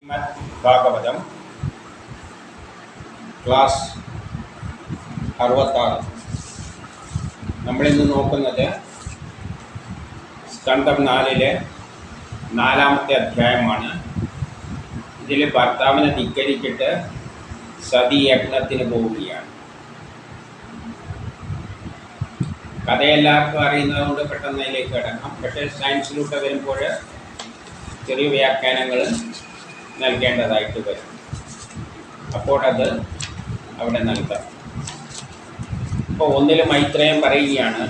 Bhagavatam class 66. നമ്മളിന്ന് നോക്കുന്നത് സ്കന്ധം 4-ലെ 4-ാമത്തെ അധ്യായമാണ്. ഇതിൽ ഭർത്താവിനെ ധിക്കരിച്ചിട്ട് സതി യജ്ഞത്തിന് പോവുകയാണ്. കഥയെല്ലാവർക്കും അറിയുന്നതുകൊണ്ട് പെട്ടെന്ന് അതിലേക്ക് കിടക്കാം. പക്ഷേ സയൻസിലൂടെ വരുമ്പോൾ ചെറിയ വ്യാഖ്യാനങ്ങൾ നൽകേണ്ടതായിട്ട് വരും. അപ്പോൾ അത് അവിടെ നൽകാം. ഇപ്പോൾ 1 മൈത്രേയൻ പറയുകയാണ്,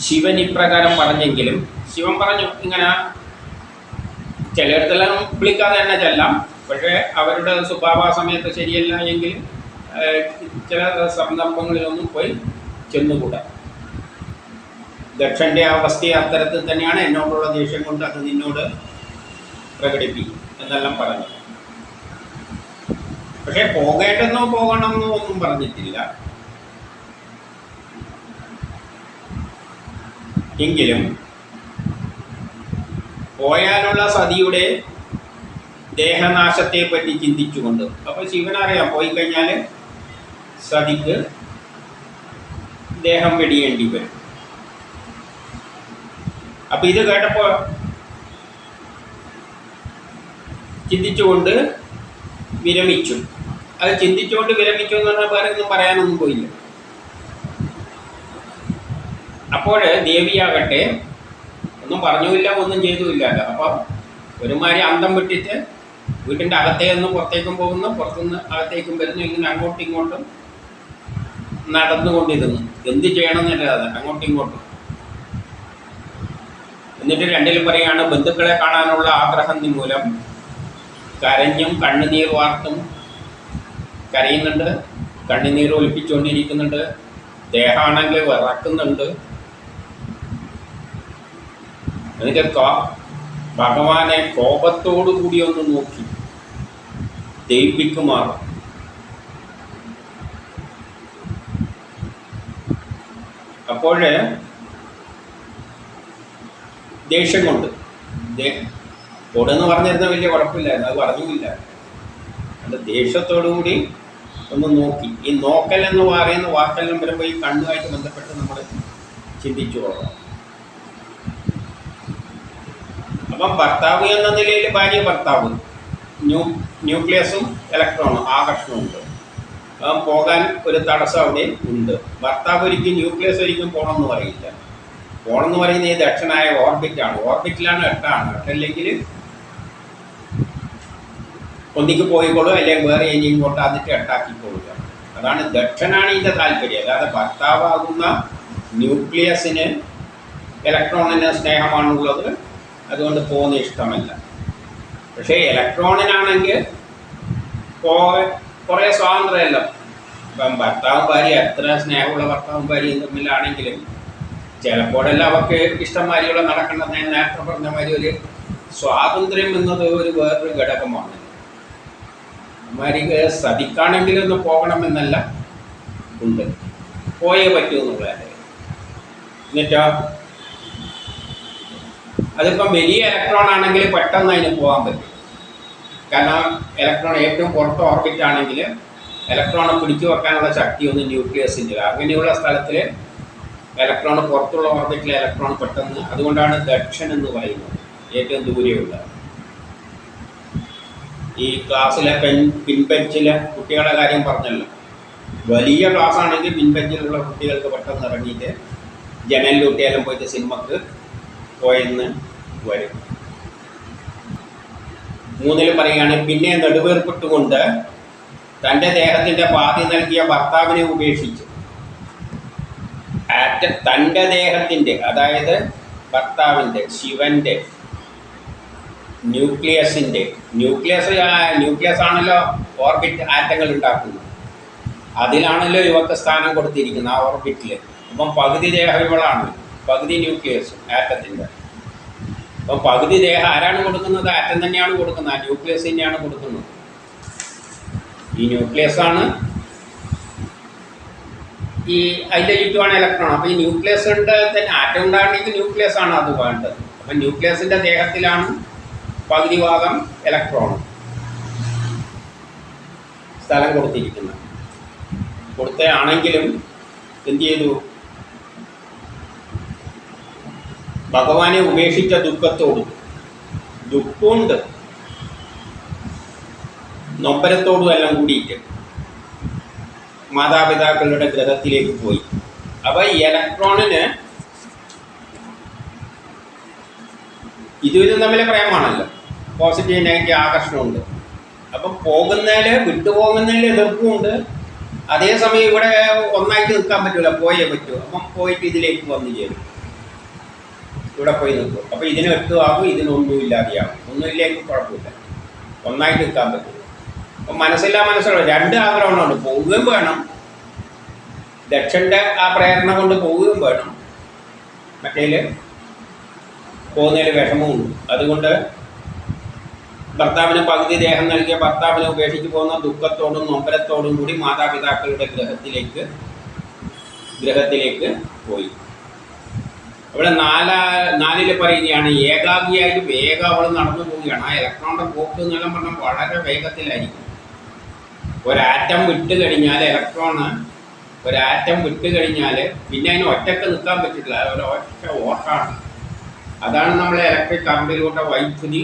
ശിവൻ ഇപ്രകാരം പറഞ്ഞെങ്കിലും ശിവൻ പറഞ്ഞു ഇങ്ങനെ ചിലയിടത്തെല്ലാം വിളിക്കാതെ തന്നെ ചെല്ലാം. പക്ഷേ അവരുടെ സ്വഭാവ സമയത്ത് ശരിയല്ല എങ്കിൽ ചില സന്ദർഭങ്ങളിലൊന്നും പോയി ചെന്നുകൂടാ. ദക്ഷൻ്റെ അവസ്ഥയെ അത്തരത്തിൽ തന്നെയാണ്. എന്നോടുള്ള ദേഷ്യം കൊണ്ട് അത് നിന്നോട് പ്രകടിപ്പിക്കും എന്നെല്ലാം പറഞ്ഞു. പക്ഷെ പോകേണ്ടെന്നോ പോകണമെന്നോ ഒന്നും പറഞ്ഞിട്ടില്ല. എങ്കിലും പോയാലുള്ള സതിയുടെ ദേഹനാശത്തെ പറ്റി ചിന്തിച്ചുകൊണ്ട്, അപ്പോൾ ശിവനറിയാം പോയി കഴിഞ്ഞാൽ സതിക്ക് ദേഹം വെടിയേണ്ടി വരും. അപ്പൊ ഇത് കേട്ടപ്പോൾ ചിന്തിച്ചുകൊണ്ട് വിരമിച്ചു. അത് ചിന്തിച്ചുകൊണ്ട് വിരമിച്ചു എന്ന് പറഞ്ഞാൽ വേറെ ഒന്നും പറയാനൊന്നും പോയില്ല. അപ്പോൾ ദേവിയാകട്ടെ ഒന്നും പറഞ്ഞുമില്ല, ഒന്നും ചെയ്തുമില്ലല്ലോ. അപ്പം ഒരുമാതിരി അന്തം വിട്ടിട്ട് വീട്ടിൻ്റെ അകത്തേക്കൊന്നും പുറത്തേക്കും പോകുന്നു, പുറത്തുനിന്ന് അകത്തേക്കും വരുന്നു. ഇങ്ങനെ അങ്ങോട്ടും ഇങ്ങോട്ടും നടന്നുകൊണ്ടിരുന്നു. എന്ത് ചെയ്യണമെന്നല്ലാതെ അങ്ങോട്ടും ഇങ്ങോട്ടും. എന്നിട്ട് 2-ൽ പറയുകയാണ്, ബന്ധുക്കളെ കാണാനുള്ള ആഗ്രഹം മൂലം കരഞ്ഞും കണ്ണുനീർ വാർത്തും കരയുന്നുണ്ട്, കണ്ണുനീർ ഒലിപ്പിച്ചുകൊണ്ടിരിക്കുന്നുണ്ട്, ദേഹമാണെങ്കിൽ വിറക്കുന്നുണ്ട്. എന്നിട്ട് ഭഗവാനെ കോപത്തോടു കൂടി ഒന്ന് നോക്കി ദയിപ്പിക്കുമാറും. അപ്പോൾ ദേഷ്യം കൊണ്ട് കൊടുന്ന് പറഞ്ഞിരുന്ന വലിയ കുഴപ്പമില്ലായിരുന്നു, അത് പറഞ്ഞില്ല. അത് ദേഷ്യത്തോടുകൂടി ഒന്ന് നോക്കി. ഈ നോക്കൽ എന്ന് പറയുന്ന വാക്കെല്ലാം വരുമ്പോൾ ഈ കണ്ണുമായിട്ട് ബന്ധപ്പെട്ട് നമ്മൾ ചിന്തിച്ചു പോകണം. അപ്പം ഭർത്താവ് എന്ന നിലയിൽ ഭാര്യ ഭർത്താവ്, ന്യൂക്ലിയസും ഇലക്ട്രോണും ആകർഷണമുണ്ട്. അപ്പം പോകാൻ ഒരു തടസ്സം അവിടെ ഉണ്ട്. ഭർത്താവ് ഒരിക്കലും ന്യൂക്ലിയസ് ഒരിക്കലും പോകണമെന്ന് പറയില്ല. പോകണമെന്ന് പറയുന്നത് ഈ ദക്ഷനായ ഓർബിറ്റാണ്. ഓർബിറ്റിലാണ് 8 8അല്ലെങ്കിൽ ഒന്നിക്ക് പോയിക്കോളൂ, അല്ലെങ്കിൽ വേറെ ഇങ്ങോട്ട് അതിട്ട് 8 അതാണ് ദക്ഷനാണ് ഇതിൻ്റെ താല്പര്യം. അല്ലാതെ ഭർത്താവാകുന്ന ന്യൂക്ലിയസിന് ഇലക്ട്രോണിന് സ്നേഹമാണുള്ളത്, അതുകൊണ്ട് പോകുന്ന ഇഷ്ടമല്ല. പക്ഷേ ഇലക്ട്രോണിനാണെങ്കിൽ കുറേ സ്വാതന്ത്ര്യമല്ല. ഇപ്പം ഭർത്താവും ഭാര്യ എത്ര സ്നേഹമുള്ള ഭർത്താവും ഭാര്യയും തമ്മിലാണെങ്കിലും ചിലപ്പോഴെല്ലാം അവർക്ക് ഇഷ്ടംമാരിയുള്ള നടക്കേണ്ടത് ഞാൻ നേരത്തെ പറഞ്ഞ മാതിരി ഒരു സ്വാതന്ത്ര്യം എന്നത് ഒരു വേറൊരു ഘടകമാണ്. അമ്മാരിക്ക് സതിക്കാണെങ്കിലൊന്ന് പോകണമെന്നല്ല ഉണ്ട്, പോയേ പറ്റൂ എന്നുള്ളത്. എന്നിട്ടോ അതിപ്പം വലിയ ഇലക്ട്രോൺ ആണെങ്കിൽ പെട്ടെന്ന് അതിന് പോകാൻ പറ്റും. കാരണം ഇലക്ട്രോൺ ഏറ്റവും പുറത്ത് ഓർബിറ്റ് ആണെങ്കിൽ ഇലക്ട്രോണെ പിടിച്ചു വെക്കാനുള്ള ശക്തിയൊന്നും ന്യൂക്ലിയസിൻ്റെ. അങ്ങനെയുള്ള സ്ഥലത്തിൽ ഇലക്ട്രോൺ പുറത്തുള്ള ഓർബിറ്റിലെ ഇലക്ട്രോൺ പെട്ടെന്ന്, അതുകൊണ്ടാണ് ദക്ഷൻ എന്ന് പറയുന്നത് ഏറ്റവും ദൂരെയുള്ള. ഈ ക്ലാസ്സിലെ പിൻബെഞ്ചിലെ കുട്ടികളുടെ കാര്യം പറഞ്ഞല്ലോ. വലിയ ക്ലാസ് ആണെങ്കിൽ പിൻബെഞ്ചിലുള്ള കുട്ടികൾക്ക് പെട്ടെന്ന് ഇറങ്ങിയിട്ട് ജനലിലൂട്ടിയാലും പോയിട്ട് സിനിമക്ക് പോയെന്ന് വരും. 3-ൽ പറയുകയാണ്, പിന്നെ നെടുവേർപ്പെട്ടുകൊണ്ട് തൻ്റെ ദേഹത്തിൻ്റെ പാതി നൽകിയ ഭർത്താവിനെ ഉപേക്ഷിച്ചു. തൻ്റെ ദേഹത്തിൻ്റെ, അതായത് ഭർത്താവിൻ്റെ, ശിവൻ്റെ ന്യൂക്ലിയസിൻ്റെ, ന്യൂക്ലിയസ് ആണല്ലോ ഓർബിറ്റ് ആറ്റങ്ങൾ ഉണ്ടാക്കുന്നത്. അതിലാണല്ലോ ഇവർക്ക് സ്ഥാനം കൊടുത്തിരിക്കുന്നത്, ആ ഓർബിറ്റിൽ. അപ്പം പകുതി ദേഹം ഇവളാണ്, പകുതി ന്യൂക്ലിയസ് ആറ്റത്തിൻ്റെ. അപ്പം പകുതി ദേഹം ആരാണ് കൊടുക്കുന്നത്? ആറ്റം തന്നെയാണ് കൊടുക്കുന്നത്, ആ ന്യൂക്ലിയസ് തന്നെയാണ് കൊടുക്കുന്നത്. ഈ ന്യൂക്ലിയസാണ് ഈ അതിൻ്റെ ചുറ്റുമാണ് ഇലക്ട്രോൺ. അപ്പോൾ ഈ ന്യൂക്ലിയസ് ഉണ്ട് തന്നെ ആറ്റം ഉണ്ടാകണമെങ്കിൽ ന്യൂക്ലിയസ് ആണ് അത് വേണ്ടത്. അപ്പം ന്യൂക്ലിയസിൻ്റെ ദേഹത്തിലാണ് പകുതി ഭാഗം ഇലക്ട്രോണും സ്ഥലം കൊടുത്തിരിക്കുന്നത്. കൊടുത്തയാണെങ്കിലും എന്ത് ചെയ്തു? ഭഗവാനെ ഉപേക്ഷിച്ച ദുഃഖത്തോടും, ദുഃഖമുണ്ട് നൊമ്പരത്തോടും എല്ലാം കൂടിയിട്ട് മാതാപിതാക്കളുടെ ഗ്രഹത്തിലേക്ക് പോയി. അപ്പോൾ ഈ ഇലക്ട്രോണിന് ഇതും തമ്മിലെ പ്രേമാണല്ലോ, പോസിറ്റീവ് നെഗറ്റീവ് ആകർഷണമുണ്ട്. അപ്പം പോകുന്നതിൽ, വിട്ടുപോകുന്നതിൽ എതിർപ്പുമുണ്ട്. അതേസമയം ഇവിടെ ഒന്നായിട്ട് നിൽക്കാൻ പറ്റില്ല, പോയേ പറ്റൂ. അപ്പം പോയിട്ട് ഇതിലേക്ക് വന്നു ചേരും, ഇവിടെ പോയി നിൽക്കും. അപ്പോൾ ഇതിന് എട്ടുമാകും, ഇതിനൊന്നും ഇല്ലാതെയാകും. ഒന്നുമില്ലെങ്കിൽ കുഴപ്പമില്ല, ഒന്നായിട്ട് നിൽക്കാൻ പറ്റില്ല. അപ്പം മനസ്സിലുള്ള രണ്ട് ആഗ്രഹമാണ്, പോവുകയും വേണം, ദക്ഷൻ്റെ ആ പ്രേരണ കൊണ്ട് പോവുകയും വേണം, മറ്റേൽ പോകുന്നതിൽ വിഷമമുണ്ട്. അതുകൊണ്ട് ഭർത്താവിന് പകുതി ദേഹം നൽകിയ ഭർത്താവിനെ ഉപേക്ഷിച്ച് പോകുന്ന ദുഃഖത്തോടും നൊമ്പരത്തോടും കൂടി മാതാപിതാക്കളുടെ ഗ്രഹത്തിലേക്ക് പോയി. അവിടെ നാലിൽ പറയുകയാണ്, ഏകാഗിയായിട്ട് വേഗം അവൾ നടന്നു പോവുകയാണ്. ആ ഇലക്ട്രോണിൻ്റെ പോക്ക് എന്നെല്ലാം പറഞ്ഞാൽ വളരെ വേഗത്തിലായിരിക്കും. ഒരാറ്റം വിട്ട് കഴിഞ്ഞാൽ, ഇലക്ട്രോണ് ഒരാറ്റം വിട്ട് കഴിഞ്ഞാൽ പിന്നെ അതിന് ഒറ്റക്ക് നിൽക്കാൻ പറ്റില്ല, ഒരൊറ്റ ഓട്ടാണ്. അതാണ് നമ്മളെ ഇലക്ട്രിക് കറണ്ടിലൂടെ വൈദ്യുതി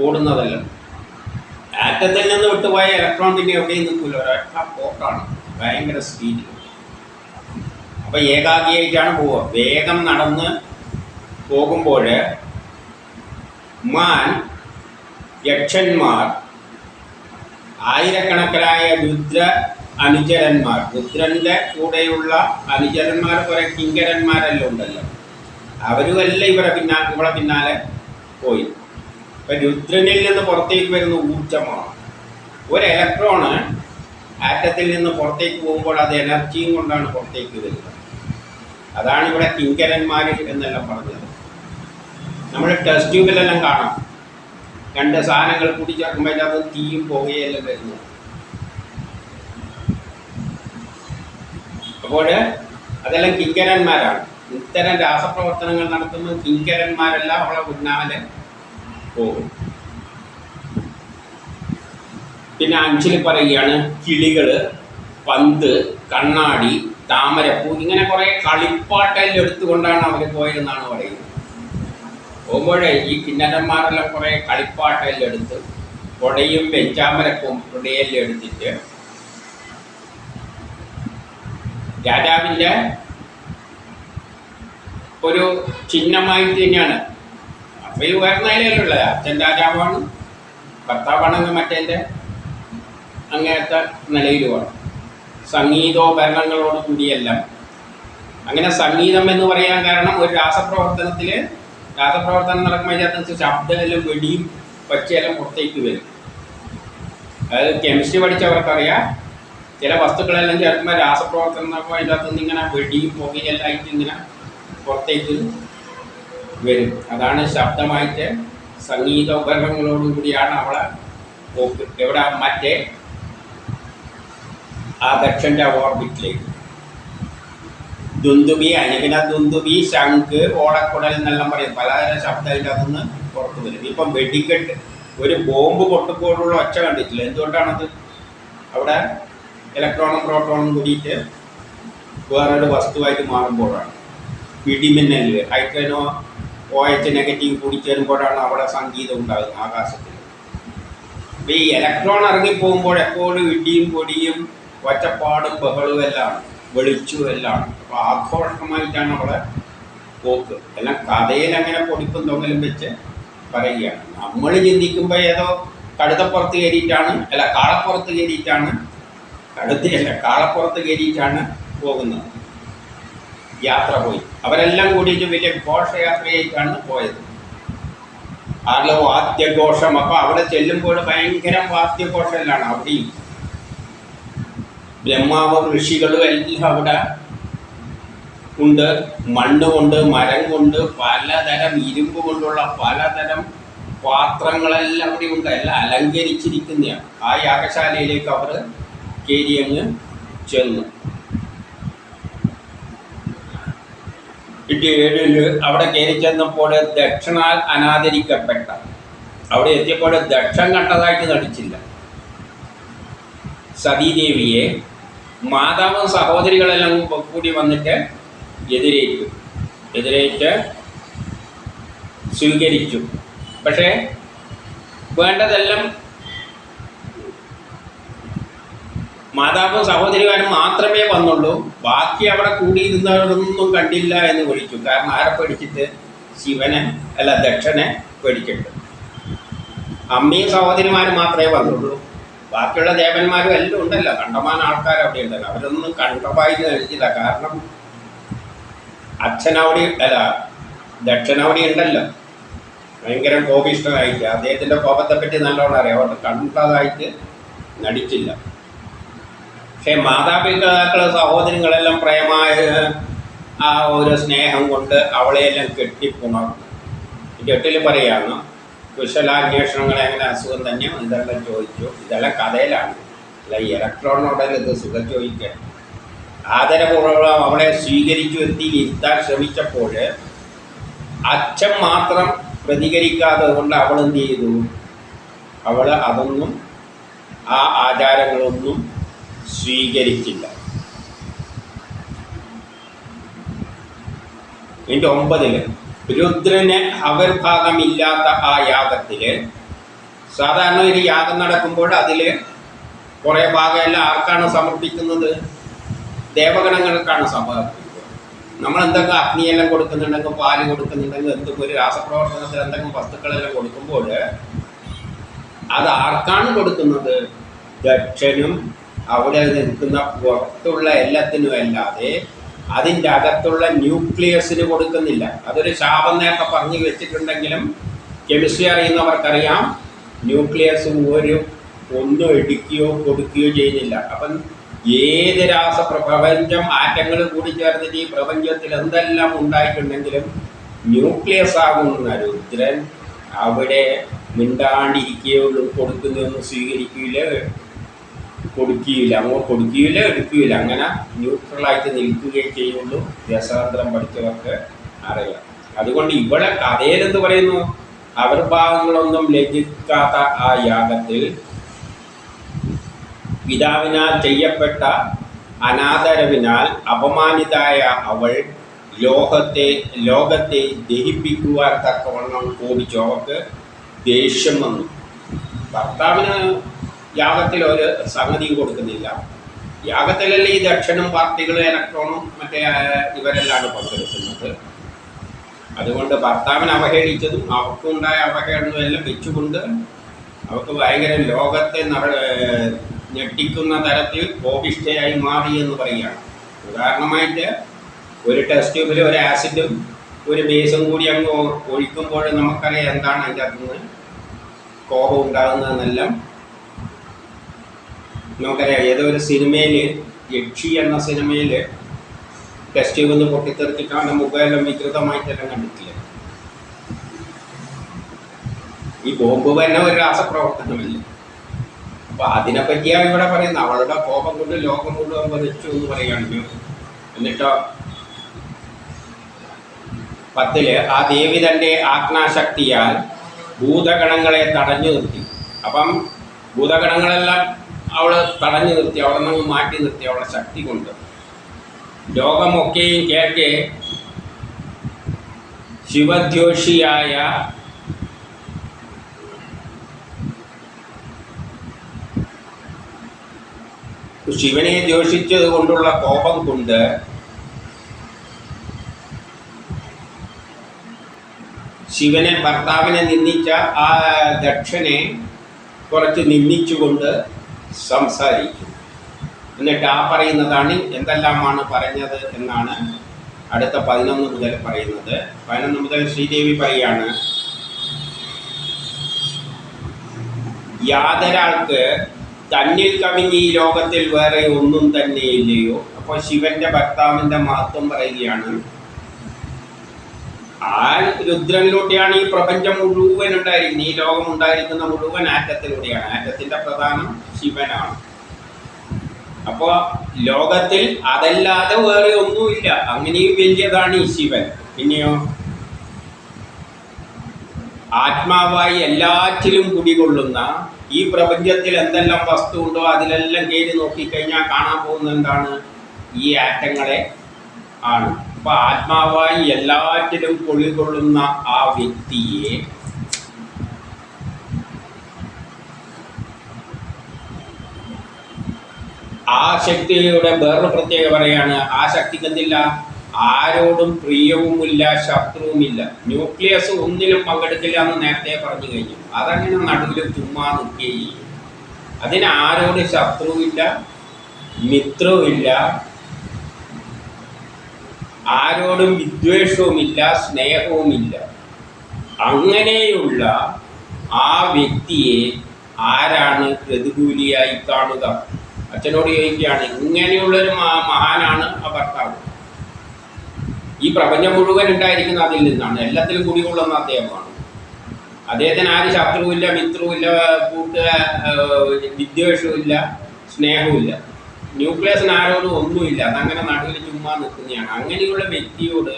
ഓടുന്നതല്ല. ആറ്റത്തിൽ നിന്ന് വിട്ടുപോയ ഇലക്ട്രോൺ പിന്നെ എവിടെയും നിൽക്കില്ല, ഒരൊറ്റ പോക്കാണ്, ഭയങ്കര സ്പീഡിൽ. അപ്പം ഏകാഗിയായിട്ടാണ് പോവുക. വേഗം നടന്ന് പോകുമ്പോൾ യക്ഷന്മാർ, ആയിരക്കണക്കിനായ അനുചരന്മാർ, രുദ്രൻ്റെ കൂടെയുള്ള അനുചരന്മാർ, കുറേ കിങ്കരന്മാരെല്ലാം ഉണ്ടല്ലോ, അവരുമെല്ലാം ഇവളെ പിന്നാലെ പോയി. അപ്പം രുദ്രനിൽ നിന്ന് പുറത്തേക്ക് വരുന്ന ഊർജമാണ്. ഒരു ഇലക്ട്രോണ് ആറ്റത്തിൽ നിന്ന് പുറത്തേക്ക് പോകുമ്പോൾ അത് എനർജിയും കൊണ്ടാണ് പുറത്തേക്ക് വരുന്നത്. അതാണ് ഇവിടെ കിങ്കരന്മാർ എന്നെല്ലാം പറഞ്ഞത്. നമ്മൾ ടെസ്റ്റ് ട്യൂബിലെല്ലാം കാണാം, രണ്ട് സാധനങ്ങൾ കൂട്ടിച്ചേർക്കുമ്പോൾ അത് തീയും പുകയെല്ലാം വരുന്നു. അപ്പോൾ അതെല്ലാം കിങ്കരന്മാരാണ്. ഇത്തരം രാസപ്രവർത്തനങ്ങൾ നടത്തുമ്പോൾ കിങ്കരന്മാരെല്ലാം അവളെ പിന്നാലെ പോകും. പിന്നെ 5 പറയുകയാണ്, കിളികൾ, പന്ത്, കണ്ണാടി, താമരപ്പൂ, ഇങ്ങനെ കുറേ കളിപ്പാട്ടെല്ലാം എടുത്തുകൊണ്ടാണ് അവർ പോയതെന്നാണ് പറയുന്നത്. പോകുമ്പോഴേ ഈ കിന്നരന്മാരെല്ലാം കുറേ കളിപ്പാട്ടെല്ലാം എടുത്ത്, കൊടയും വെഞ്ചാമരപ്പൂം കൊടയെല്ലാം എടുത്തിട്ട് രാജാവിൻ്റെ ഒരു ചിഹ്നമായിട്ട് തന്നെയാണ്. അപ്പോൾ ഉയർന്ന നിലയിലുള്ളത് അച്ഛൻ രാജാവാണ്, ഭർത്താവാണെങ്കിൽ മറ്റേൻ്റെ അങ്ങനത്തെ നിലയിലുമാണ്. സംഗീതോപകരണങ്ങളോട് കൂടിയെല്ലാം. അങ്ങനെ സംഗീതം എന്ന് പറയാൻ കാരണം ഒരു രാസപ്രവർത്തനം നടക്കുമ്പോൾ അതിനകത്ത് ശബ്ദമെല്ലാം വെടിയും പച്ചയെല്ലാം പുറത്തേക്ക് വരും. അതായത് കെമിസ്ട്രി പഠിച്ചവർക്കറിയാം, ചില വസ്തുക്കളെല്ലാം ചേർക്കുമ്പോൾ രാസപ്രവർത്തനം നടക്കുമ്പോൾ അതിൻ്റെ അകത്തുനിന്ന് ഇങ്ങനെ വെടിയും പുകയെല്ലാം ആയിട്ട് ഇങ്ങനെ പുറത്തേക്ക് വരും. അതാണ് ശബ്ദമായിട്ട് സംഗീതോപകരണങ്ങളോടുകൂടിയാണ് അവളെ പോക്ക്. എവിടെ? മറ്റേ ആ ദക്ഷൻ്റെ ഓർബിറ്റിലേക്ക്. ദുന്ദുബി, അനുവിന ദുന്ദുബി, ശംഖ്, ഓടക്കുടൽ എന്നെല്ലാം പറയും. പലതരം ശബ്ദം അതിൻ്റെ അകത്തുനിന്ന് പുറത്തു വരും. ഇപ്പം വെടിക്കെട്ട്, ഒരു ബോംബ് പൊട്ടുമ്പോഴുള്ള ഒച്ച കണ്ടിട്ടില്ല. എന്തുകൊണ്ടാണത്? അവിടെ ഇലക്ട്രോണും പ്രോട്ടോണും കൂടിയിട്ട് വേറൊരു വസ്തുവായിട്ട് മാറുമ്പോഴാണ്. പിടിമിന്നൽ, ഹൈഡ്രജനോ OH നെഗറ്റീവ് കൂടിച്ചേരുമ്പോഴാണ് അവിടെ സംഗീതം ഉണ്ടാകുന്നത് ആകാശത്തിൽ. അപ്പോൾ ഈ ഇലക്ട്രോൺ ഇറങ്ങിപ്പോകുമ്പോൾ എപ്പോഴും ഇടിയും പൊടിയും ഒച്ചപ്പാടും ബഹളവും എല്ലാം, വെളിച്ചവും എല്ലാം. അപ്പോൾ ആഘോഷമായിട്ടാണ് അവിടെ പോക്ക്. എല്ലാം കഥയിൽ അങ്ങനെ പൊടിപ്പും തൊങ്ങലും വെച്ച് പറയുകയാണ്. നമ്മൾ ചിന്തിക്കുമ്പോൾ ഏതോ കാളപ്പുറത്ത് കയറിയിട്ടാണ് പോകുന്നത്. യാത്ര പോയി. അവരെല്ലാം കൂടിയിട്ട് വലിയ ഘോഷയാത്രയായിട്ടാണ് പോയത്. ആരുടെ വാദ്യഘോഷം. അപ്പോൾ അവിടെ ചെല്ലുമ്പോൾ ഭയങ്കര വാദ്യഘോഷമെല്ലാം. അവിടെയും ബ്രഹ്മാവും ഋഷികളും എല്ലാം അവിടെ ഉണ്ട്. മണ്ണ് കൊണ്ട്, മരം കൊണ്ട്, പലതരം ഇരുമ്പ് കൊണ്ടുള്ള പലതരം പാത്രങ്ങളെല്ലാം അവിടെ ഉണ്ട്. എല്ലാം അലങ്കരിച്ചിരിക്കുന്നതാണ്. ആ യാഗശാലയിലേക്ക് അവർ കയറിയങ്ങ് ചെന്നു. അവിടെ കയറി ചെന്നപ്പോൾ ദക്ഷിണാൽ അനാദരിക്കപ്പെട്ട അവിടെ എത്തിയപ്പോൾ ദക്ഷൻ കണ്ടതായിട്ട് നടിച്ചില്ല. സതീദേവിയെ മാതാവും സഹോദരികളെല്ലാം കൂടി വന്നിട്ട് എതിരേറ്റ് സ്വീകരിച്ചു. പക്ഷേ വേണ്ടതെല്ലാം മാതാവും സഹോദരിമാരും മാത്രമേ വന്നുള്ളൂ. ബാക്കി അവിടെ കൂടിയിരുന്നവരൊന്നും കണ്ടില്ല എന്ന് വിളിച്ചു. കാരണം ആരെ പേടിച്ചിട്ട്? ദക്ഷനെ പേടിച്ചിട്ട്. അമ്മയും സഹോദരിമാരും മാത്രമേ വന്നുള്ളൂ. ബാക്കിയുള്ള ദേവന്മാരും എല്ലാം ഉണ്ടല്ലോ, കണ്ടമാന ആൾക്കാർ അവിടെ ഉണ്ടല്ലോ. അവരൊന്നും കണ്ടമായി കഴിച്ചില്ല. കാരണം ദക്ഷനവിടെ ഉണ്ടല്ലോ, ഭയങ്കര കോപിഷ്ടമായിട്ട്. അദ്ദേഹത്തിൻ്റെ കോപത്തെ പറ്റി നല്ലോണം അറിയാം. അവിടെ കണ്ടതായിട്ട് നടിച്ചില്ല. പക്ഷെ മാതാപിതാക്കൾ സഹോദരങ്ങളെല്ലാം പ്രേമായ ആ ഒരു സ്നേഹം കൊണ്ട് അവളെയെല്ലാം കെട്ടിപ്പുണർന്നു. കെട്ടിൽ പറയാണ് കുശലാന്വേഷണങ്ങൾ എങ്ങനെ അസുഖം തന്നെയോ ഇതെല്ലാം ചോദിച്ചു. ഇതെല്ലാം കഥയിലാണ്, അല്ല ഇലക്ട്രോണിനോടല്ല ഇത് സുഖം ചോദിക്കാൻ. ആദരപൂർവ്വം അവളെ സ്വീകരിച്ചു ഇരുത്താൻ ശ്രമിച്ചപ്പോൾ അച്ഛൻ മാത്രം പ്രതികരിക്കാതെ കൊണ്ട് അവൾ എന്ത് ചെയ്തു? അവൾ അതൊന്നും ആ ആചാരങ്ങളൊന്നും സ്വീകരിച്ചില്ല. 9 രുദ്രന് ആവിർഭാഗമില്ലാത്ത ആ യാഗത്തിൽ, സാധാരണ ഒരു യാഗം നടക്കുമ്പോൾ അതിൽ കുറേ ഭാഗമെല്ലാം ആർക്കാണ് സമർപ്പിക്കുന്നത്? ദേവഗണങ്ങൾക്കാണ് സമർപ്പിക്കുന്നത്. നമ്മൾ എന്തൊക്കെ അഗ്നിയെല്ലാം കൊടുക്കുന്നുണ്ടെങ്കിൽ, പാല് കൊടുക്കുന്നുണ്ടെങ്കിൽ, എന്തൊക്കെ ഒരു രാസപ്രവർത്തനത്തിൽ എന്തെങ്കിലും വസ്തുക്കളെല്ലാം കൊടുക്കുമ്പോൾ അത് ആർക്കാണ് കൊടുക്കുന്നത്? ദക്ഷനും അവിടെ നിൽക്കുന്ന പുറത്തുള്ള എല്ലാത്തിനും അല്ലാതെ അതിൻ്റെ അകത്തുള്ള ന്യൂക്ലിയസിന് കൊടുക്കുന്നില്ല. അതൊരു ശാപം നേരത്തെ പറഞ്ഞു വെച്ചിട്ടുണ്ടെങ്കിലും കെമിസ്ട്രി അറിയുന്നവർക്കറിയാം, ന്യൂക്ലിയസ് ഒന്നും എടുക്കുകയോ കൊടുക്കുകയോ ചെയ്യുന്നില്ല. അപ്പം ഏത് പ്രപഞ്ചം ആറ്റങ്ങൾ കൂടി ചേർന്നിട്ട് ഈ പ്രപഞ്ചത്തിൽ എന്തെല്ലാം ഉണ്ടായിട്ടുണ്ടെങ്കിലും ന്യൂക്ലിയസ് ആകുന്ന രുദ്രൻ അവിടെ മിണ്ടാണ്ടിരിക്കുകയുള്ളൂ. കൊടുക്കുന്നതൊന്നും കൊടുക്കുകയില്ല, അങ്ങോട്ട് കൊടുക്കുകയില്ല, എടുക്കുകയില്ല. അങ്ങനെ ന്യൂട്രലായിട്ട് നിൽക്കുകയും ചെയ്യുള്ളൂ. രസതന്ത്രം പഠിച്ചവർക്ക് അറിയാം. അതുകൊണ്ട് ഇവിടെ കഥയിലെന്ത് പറയുന്നു? ആവിർഭാവങ്ങളൊന്നും ലഭിക്കാത്ത ആ യാഗത്തിൽ പിതാവിനാൽ ചെയ്യപ്പെട്ട അനാദരവിനാൽ അപമാനിതായ അവൾ ലോകത്തെ ദഹിപ്പിക്കുവാൻ തക്കവണ്ണം കോപിച്ചു. അവർക്ക് ദേഷ്യം വന്നു. ഭർത്താവിന് യാഗത്തിൽ ഒരു സംഗതിയും കൊടുക്കുന്നില്ല. യാഗത്തിലല്ലേ ഈ ദക്ഷനും പാർട്ടികളും ഇലക്ട്രോണും മറ്റേ ഇവരെല്ലാം പങ്കെടുക്കുന്നത്. അതുകൊണ്ട് ഭർത്താവിനെ അവഹേളിച്ചതും അവർക്കുണ്ടായ അവഹേളനവും എല്ലാം വെച്ചുകൊണ്ട് അവർക്ക് ഭയങ്കര ലോകത്തെ ഞെട്ടിക്കുന്ന തരത്തിൽ കോപിഷ്ഠയായി മാറി എന്ന് പറയുകയാണ്. ഉദാഹരണമായിട്ട് ഒരു ടെസ്റ്റ് ട്യൂബിൽ ഒരു ആസിഡും ഒരു ബേസും കൂടി അങ്ങ് ഒഴിക്കുമ്പോൾ നമുക്കറിയാം എന്താണ് അതിൻ്റെ അകത്തുനിന്ന് കോപം ഉണ്ടാകുന്നതെന്നെല്ലാം നമുക്കറിയാം. ഏതോ ഒരു സിനിമയിൽ, യക്ഷി എന്ന സിനിമയിൽ ടെസ്റ്റ് ട്യൂബിൽ നിന്ന് പൊട്ടിത്തെറിച്ചിട്ടാണ് മുഖമെല്ലാം വികൃതമായിട്ടെല്ലാം കണ്ടിട്ടില്ല. ഈ ബോംബ് തന്നെ ഒരു രാസപ്രവർത്തനമല്ല. അപ്പോൾ അതിനെപ്പറ്റിയാണ് ഇവിടെ പറയുന്നത്. അവളുടെ കോപം കൊണ്ട് ലോകം മുഴുവൻ വധിച്ചു എന്ന് പറയുകയാണെങ്കിൽ, എന്നിട്ടോ 10 ആ ദേവി തൻ്റെ ആജ്ഞാശക്തിയാൽ ഭൂതഗണങ്ങളെ തടഞ്ഞു നിർത്തി. അപ്പം ഭൂതഗണങ്ങളെല്ലാം അവൾ തടഞ്ഞു നിർത്തി, അവിടെ നിന്ന് മാറ്റി നിർത്തി അവളെ ശക്തി കൊണ്ട്. ലോകമൊക്കെയും കേൾക്കെ ശിവദ്വേഷിയായ ശിവനെ ദ്വേഷിച്ചത് കൊണ്ടുള്ള കോപം കൊണ്ട് ഭർത്താവിനെ നിന്ദിച്ച ആ ദക്ഷനെ കുറച്ച് നിന്ദിച്ചുകൊണ്ട് സംസാരിക്കും. എന്നിട്ട് ആ പറയുന്നതാണ് എന്തെല്ലാമാണ് പറഞ്ഞത് എന്നാണ് അടുത്ത 11 മുതൽ പറയുന്നത്. 11 മുതൽ ശ്രീദേവി പറയാണ്, യാതൊരാൾക്ക് തന്നിൽ കവിഞ്ഞ് ഈ ലോകത്തിൽ വേറെ ഒന്നും തന്നെ ഇല്ലയോ. അപ്പോൾ ശിവന്റെ ഭർത്താവിൻ്റെ മഹത്വം പറയുകയാണ്. ആ രുദ്രനിലൂടെയാണ് ഈ പ്രപഞ്ചം മുഴുവൻ ഉണ്ടായിരിക്കുന്നത്. ഈ ലോകം ഉണ്ടായിരിക്കുന്ന മുഴുവൻ ആറ്റത്തിലൂടെയാണ്. ആറ്റത്തിൻ്റെ പ്രധാനം ശിവനാണ്. അപ്പോൾ ലോകത്തിൽ അതല്ലാതെ വേറെ ഒന്നുമില്ല. അങ്ങനെയും വലിയതാണ് ഈ ശിവൻ. പിന്നെയോ ആത്മാവായി എല്ലാറ്റിലും കുടികൊള്ളുന്ന ഈ പ്രപഞ്ചത്തിൽ എന്തെല്ലാം വസ്തു ഉണ്ടോ അതിലെല്ലാം കയറി നോക്കിക്കഴിഞ്ഞാൽ കാണാൻ പോകുന്നത് എന്താണ്? ഈ ആറ്റങ്ങളെ ആണ്. അപ്പൊ ആത്മാവായി എല്ലാറ്റിലും കുടികൊള്ളുന്ന ആ വ്യക്തിയെ ആ ശക്തിയുടെ വേറൊരു പ്രത്യേകത പറയാണ്, ആ ശക്തിക്ക് എന്തില്ല? ആരോടും പ്രിയവുമില്ല, ശത്രുവുമില്ല. ന്യൂക്ലിയസ് ഒന്നിലും പങ്കെടുക്കില്ല എന്ന് നേരത്തെ പറഞ്ഞു കഴിഞ്ഞു. അതങ്ങനെ നടുവിൽ ചുമ്മാ നിൽക്കുകയും ചെയ്യും. അതിന് ആരോട് ശത്രുവില്ല, മിത്രവുമില്ല, ആരോടും വിദ്വേഷവുമില്ല, സ്നേഹവുമില്ല. അങ്ങനെയുള്ള ആ വ്യക്തിയെ ആരാണ് പ്രതികൂലിയായി കാണുക? അച്ഛനോട് ചോദിക്കുകയാണ്. ഇങ്ങനെയുള്ളൊരു മഹാനാണ് ആ ഭർത്താവ്. ഈ പ്രപഞ്ചം മുഴുവൻ ഉണ്ടായിരിക്കുന്ന അതിൽ നിന്നാണ്, എല്ലാത്തിലും കുടികൊള്ളുന്ന അദ്ദേഹമാണ്. അദ്ദേഹത്തിന് ആരും ശത്രുവില്ല, മിത്രവുമില്ല, വിദ്വേഷവുമില്ല, സ്നേഹവുമില്ല. ന്യൂക്ലിയസിന് ആരോടും ഒന്നുമില്ല. അതങ്ങനെ നടുവിൽ ചുമ്മാ നിൽക്കുന്നതാണ്. അങ്ങനെയുള്ള വ്യക്തിയോട്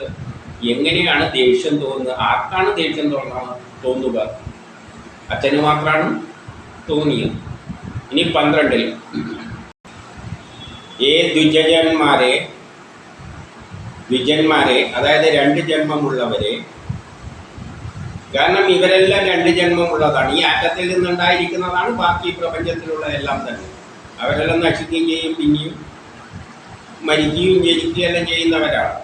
എങ്ങനെയാണ് ദേഷ്യം തോന്നുന്നത്? ആർക്കാണ് ദേഷ്യം തോന്നുക? അച്ഛന് മാത്രമാണ് തോന്നിയത്. ഇനി 12 ദ്വിജന്മാരെ അതായത് 2 ജന്മമുള്ളവരെ, കാരണം ഇവരെല്ലാം 2 ജന്മമുള്ളതാണ്. ഈ ആറ്റത്തിൽ നിന്നുണ്ടായിരിക്കുന്നതാണ് ബാക്കി പ്രപഞ്ചത്തിലുള്ള എല്ലാം തന്നെ. അവരെല്ലാം നശിക്കുകയും ചെയ്യും, പിന്നെയും മരിക്കുകയും ജനിക്കുകയും എല്ലാം ചെയ്യുന്നവരാണ്.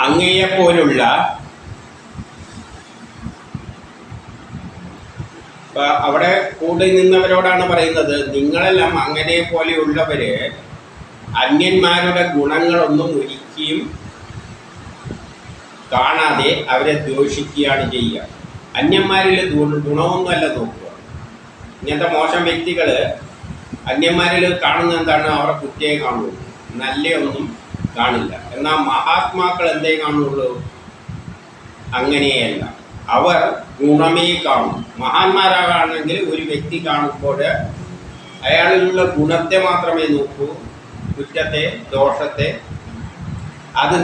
അങ്ങയെപ്പോലുള്ള അവിടെ കൂടെ നിന്നവരോടാണ് പറയുന്നത്, നിങ്ങളെല്ലാം അങ്ങനെ പോലെയുള്ളവര് അന്യന്മാരുടെ ഗുണങ്ങളൊന്നും ഒരിക്കലും കാണാതെ അവരെ ദോഷിക്കുകയാണ് ചെയ്യുക. അന്യന്മാരിൽ ഗുണമൊന്നുമല്ല നോക്കുക. ഇങ്ങനത്തെ മോശം വ്യക്തികൾ അന്യന്മാരിൽ കാണുന്ന എന്താണ്? അവരെ കുറ്റേ കാണുള്ളൂ, നല്ലയൊന്നും കാണില്ല. എന്നാൽ മഹാത്മാക്കൾ എന്തേ കാണുള്ളൂ? അങ്ങനെയല്ല, അവർ ഗുണമേ കാണും. മഹാന്മാരാണെങ്കിൽ ഒരു വ്യക്തി കാണുമ്പോൾ അയാളിലുള്ള ഗുണത്തെ മാത്രമേ നോക്കൂ, കുറ്റത്തെ, ദോഷത്തെ. അത്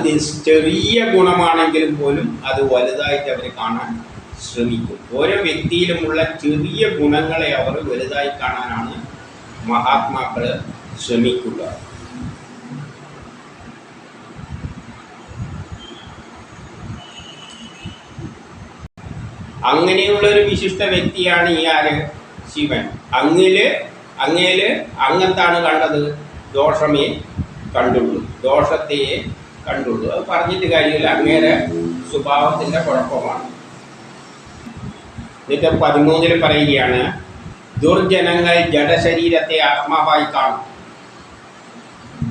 ചെറിയ ഗുണമാണെങ്കിലും പോലും അത് വലുതായിട്ട് അവർ കാണാൻ ശ്രമിക്കും. ഓരോ വ്യക്തിയിലുമുള്ള ചെറിയ ഗുണങ്ങളെ അവർ വലുതായി കാണാനാണ് മഹാത്മാക്കൾ ശ്രമിക്കുക. അങ്ങനെയുള്ള ഒരു വിശിഷ്ട വ്യക്തിയാണ് ഈ ആര്? ശിവൻ. അങ്ങെന്താണ് കണ്ടത്? ദോഷമേ കണ്ടുള്ളൂ, ദോഷത്തെയേ കണ്ടുള്ളൂ. അത് പറഞ്ഞിട്ട് കാര്യമില്ല, അങ്ങേരെ സ്വഭാവത്തിൻ്റെ കുഴപ്പമാണ്. എന്നിട്ട് 13 പറയുകയാണ്, ദുർജനങ്ങൾ ജഡശരീരത്തെ ആത്മാവായി കാണും.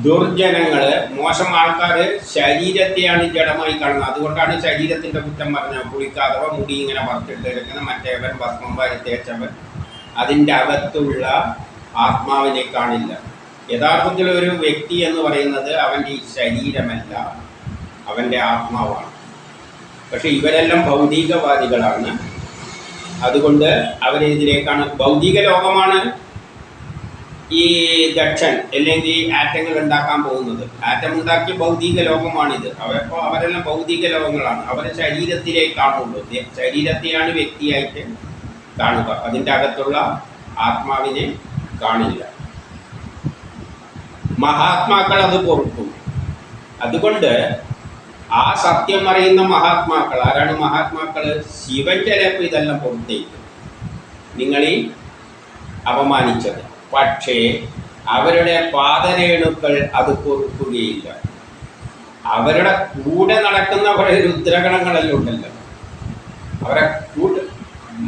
ദുർജനങ്ങൾ, മോശം ആൾക്കാർ ശരീരത്തെയാണ് ജഡമായി കാണുന്നത്. അതുകൊണ്ടാണ് ശരീരത്തിൻ്റെ കുറ്റം പറഞ്ഞത്. കുളിക്കാതവ, മുടി ഇങ്ങനെ വറുത്തിട്ടിരിക്കുന്ന മറ്റേവൻ, ഭസ്മം വാരി തേച്ചവൻ, അതിൻ്റെ അകത്തുള്ള ആത്മാവിനെ കാണില്ല. യഥാർത്ഥത്തിൽ ഒരു വ്യക്തി എന്ന് പറയുന്നത് അവൻ്റെ ഈ ശരീരമല്ല, അവൻ്റെ ആത്മാവാണ്. പക്ഷെ ഇവരെല്ലാം ഭൗതികവാദികളാണ്. അതുകൊണ്ട് അവരെതിരേക്കാണ്. ഭൗതിക ലോകമാണ് ഈ ദക്ഷൻ അല്ലെങ്കിൽ ആറ്റങ്ങൾ ഉണ്ടാക്കാൻ പോകുന്നത്. ആറ്റം ഉണ്ടാക്കിയ ഭൗതിക ലോകമാണിത്. അപ്പോൾ അവരെല്ലാം ഭൗതിക ലോകങ്ങളാണ്. അവരെ ശരീരത്തിലേക്ക് കാണുള്ളൂ. ശരീരത്തെയാണ് വ്യക്തിയായിട്ട് കാണുക, അതിൻ്റെ അകത്തുള്ള ആത്മാവിനെ കാണില്ല. മഹാത്മാക്കൾ അത് പൊറുക്കും. അതുകൊണ്ട് ആ സത്യം അറിയുന്ന മഹാത്മാക്കൾ ആരാണ്? മഹാത്മാക്കൾ ശിവൻ ചിലപ്പോൾ ഇതെല്ലാം പുറത്തേക്കും, നിങ്ങളീ അപമാനിച്ചത്. പക്ഷേ അവരുടെ പാദരേണുക്കൾ അത് പൊറുക്കുകയില്ല. അവരുടെ കൂടെ നടക്കുന്ന കുറേ രുദ്രഗണങ്ങളെല്ലാം ഉണ്ടല്ലോ, അവരെ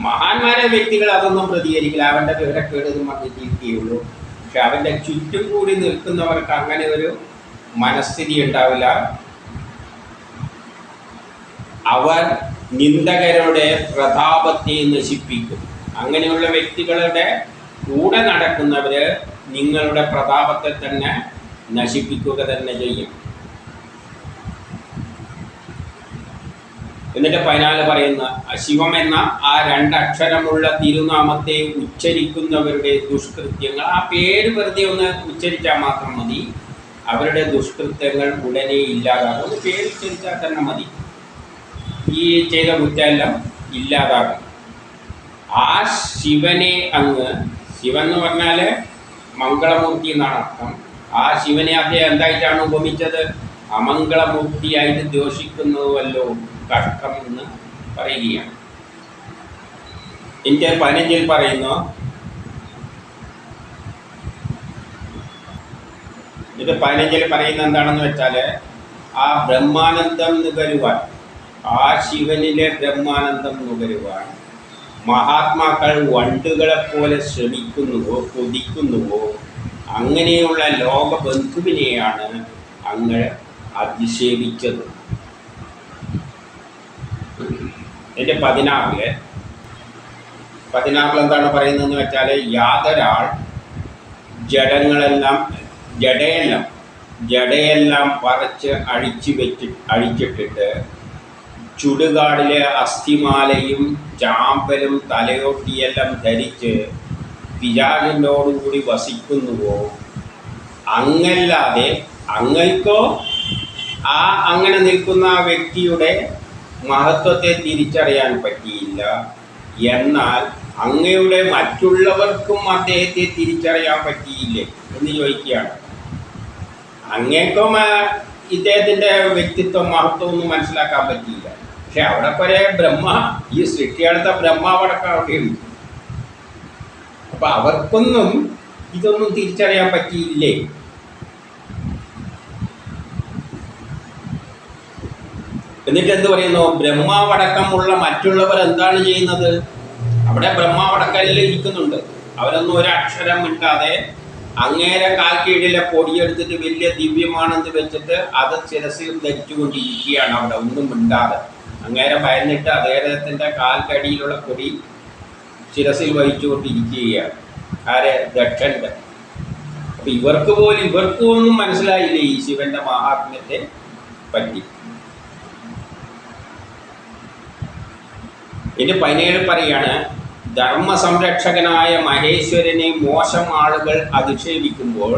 മഹാന്മാരെ വ്യക്തികൾ അതൊന്നും പ്രതികരിക്കില്ല. അവൻ്റെ വിവരക്കേട് പറഞ്ഞിട്ടിരിക്കുകയുള്ളൂ. പക്ഷെ അവൻ്റെ ചുറ്റും കൂടി നിൽക്കുന്നവർക്ക് അങ്ങനെ ഒരു മനസ്ഥിതി ഉണ്ടാവില്ല. അവർ നിന്ദകരുടെ പ്രതാപത്തെ നശിപ്പിക്കും. അങ്ങനെയുള്ള വ്യക്തികളുടെ കൂടെ നടക്കുന്നവര് നിങ്ങളുടെ പ്രതാപത്തെ തന്നെ നശിപ്പിക്കുക തന്നെ ചെയ്യും. എന്നിട്ട് 14 പറയുന്ന, ശിവം എന്ന ആ 2 അക്ഷരമുള്ള തിരുനാമത്തെ ഉച്ചരിക്കുന്നവരുടെ ദുഷ്കൃത്യങ്ങൾ. ആ പേര് വെറുതെ ഒന്ന് ഉച്ചരിച്ചാൽ മാത്രം മതി. അവരുടെ ദുഷ്കൃത്യങ്ങൾ ഉടനെ ഇല്ലാതാകും. ഒന്ന് പേര് ചിന്തിച്ചാൽ തന്നെ മതി, ഈ ചെയ്ത കുറ്റമെല്ലാം ഇല്ലാതാകും. ആ ശിവനെ അങ്ങ്, ശിവൻ എന്ന് പറഞ്ഞാൽ മംഗളമൂർത്തി എന്നാണ് അർത്ഥം. ആ ശിവനെ അദ്ദേഹം എന്തായിട്ടാണ് ഉപമിച്ചത്? അമംഗളമൂർത്തിയായിട്ട് ദോഷിക്കുന്നുവല്ലോ, കഷ്ടം എന്ന് പറയുകയാണ്. എൻ്റെ 15 പറയുന്നു, ഇത് 15 പറയുന്ന എന്താണെന്ന് വെച്ചാൽ, ആ ബ്രഹ്മാനന്ദം നുകരുവാൻ, ആ ശിവനിലെ ബ്രഹ്മാനന്ദം നുകരുവാൻ മഹാത്മാക്കൾ വണ്ടുകളെപ്പോലെ ശ്രമിക്കുന്നുവോ കൊതിക്കുന്നുവോ അങ്ങനെയുള്ള ലോകബന്ധുവിനെയാണ് അങ്ങ് അധിക്ഷേപിച്ചത്. എൻ്റെ 16 എന്താണ് പറയുന്നതെന്ന് വെച്ചാൽ, യാതൊരാൾ ജടയെല്ലാം പറിച്ച് അഴിച്ചിട്ടിട്ട് ചുടുകാടിലെ അസ്ഥിമാലയും ചാമ്പലും തലയോട്ടിയെല്ലാം ധരിച്ച് പിശാചിനോടുകൂടി വസിക്കുന്നുവോ, അങ്ങല്ലാതെ അങ്ങൾക്കോ അങ്ങനെ നിൽക്കുന്ന ആ വ്യക്തിയുടെ മഹത്വത്തെ തിരിച്ചറിയാൻ പറ്റിയില്ല. എന്നാൽ അങ്ങയുടെ മറ്റുള്ളവർക്കും അദ്ദേഹത്തെ തിരിച്ചറിയാൻ പറ്റിയില്ലേ എന്ന് ചോദിക്കുകയാണ്. അങ്ങേക്കും ഇദ്ദേഹത്തിൻ്റെ വ്യക്തിത്വം മഹത്വം ഒന്നും മനസ്സിലാക്കാൻ പറ്റിയില്ല. പക്ഷെ അവിടെ വരെ ഈ സൃഷ്ടിയെടുത്ത ബ്രഹ്മാവടക്കം അവിടെയുണ്ട്. അപ്പം അവർക്കൊന്നും ഇതൊന്നും തിരിച്ചറിയാൻ പറ്റിയില്ലേ? എന്നിട്ട് എന്ത് പറയുന്നു? ബ്രഹ്മാവടക്കമുള്ള മറ്റുള്ളവർ എന്താണ് ചെയ്യുന്നത്? അവിടെ ബ്രഹ്മാവടക്കലിൽ ഇരിക്കുന്നുണ്ട്. അവരൊന്നും ഒരക്ഷരം മിണ്ടാതെ അങ്ങേരെ കാൽക്കീഴിലെ പൊടിയെടുത്തിട്ട് വലിയ ദിവ്യമാണെന്ന് വെച്ചിട്ട് അത് ശിരസിൽ ധരിച്ചുകൊണ്ടിരിക്കുകയാണ്. അവിടെ ഒന്നും മിണ്ടാതെ അങ്ങേരെ ഭയന്നിട്ട് അദ്ദേഹത്തിൻ്റെ കാൽക്കടിയിലുള്ള പൊടി ശിരസിൽ വഹിച്ചുകൊണ്ടിരിക്കുകയാണ്. ആരെ? ദക്ഷൻ്റെ. അപ്പം ഇവർക്കൊന്നും മനസ്സിലായില്ലേ ഈ ശിവന്റെ മഹാത്മ്യത്തെ പറ്റി. ഇനി 17 പറയാണ്, ധർമ്മ സംരക്ഷകനായ മഹേശ്വരനെ മോശം ആളുകൾ അധിക്ഷേപിക്കുമ്പോൾ,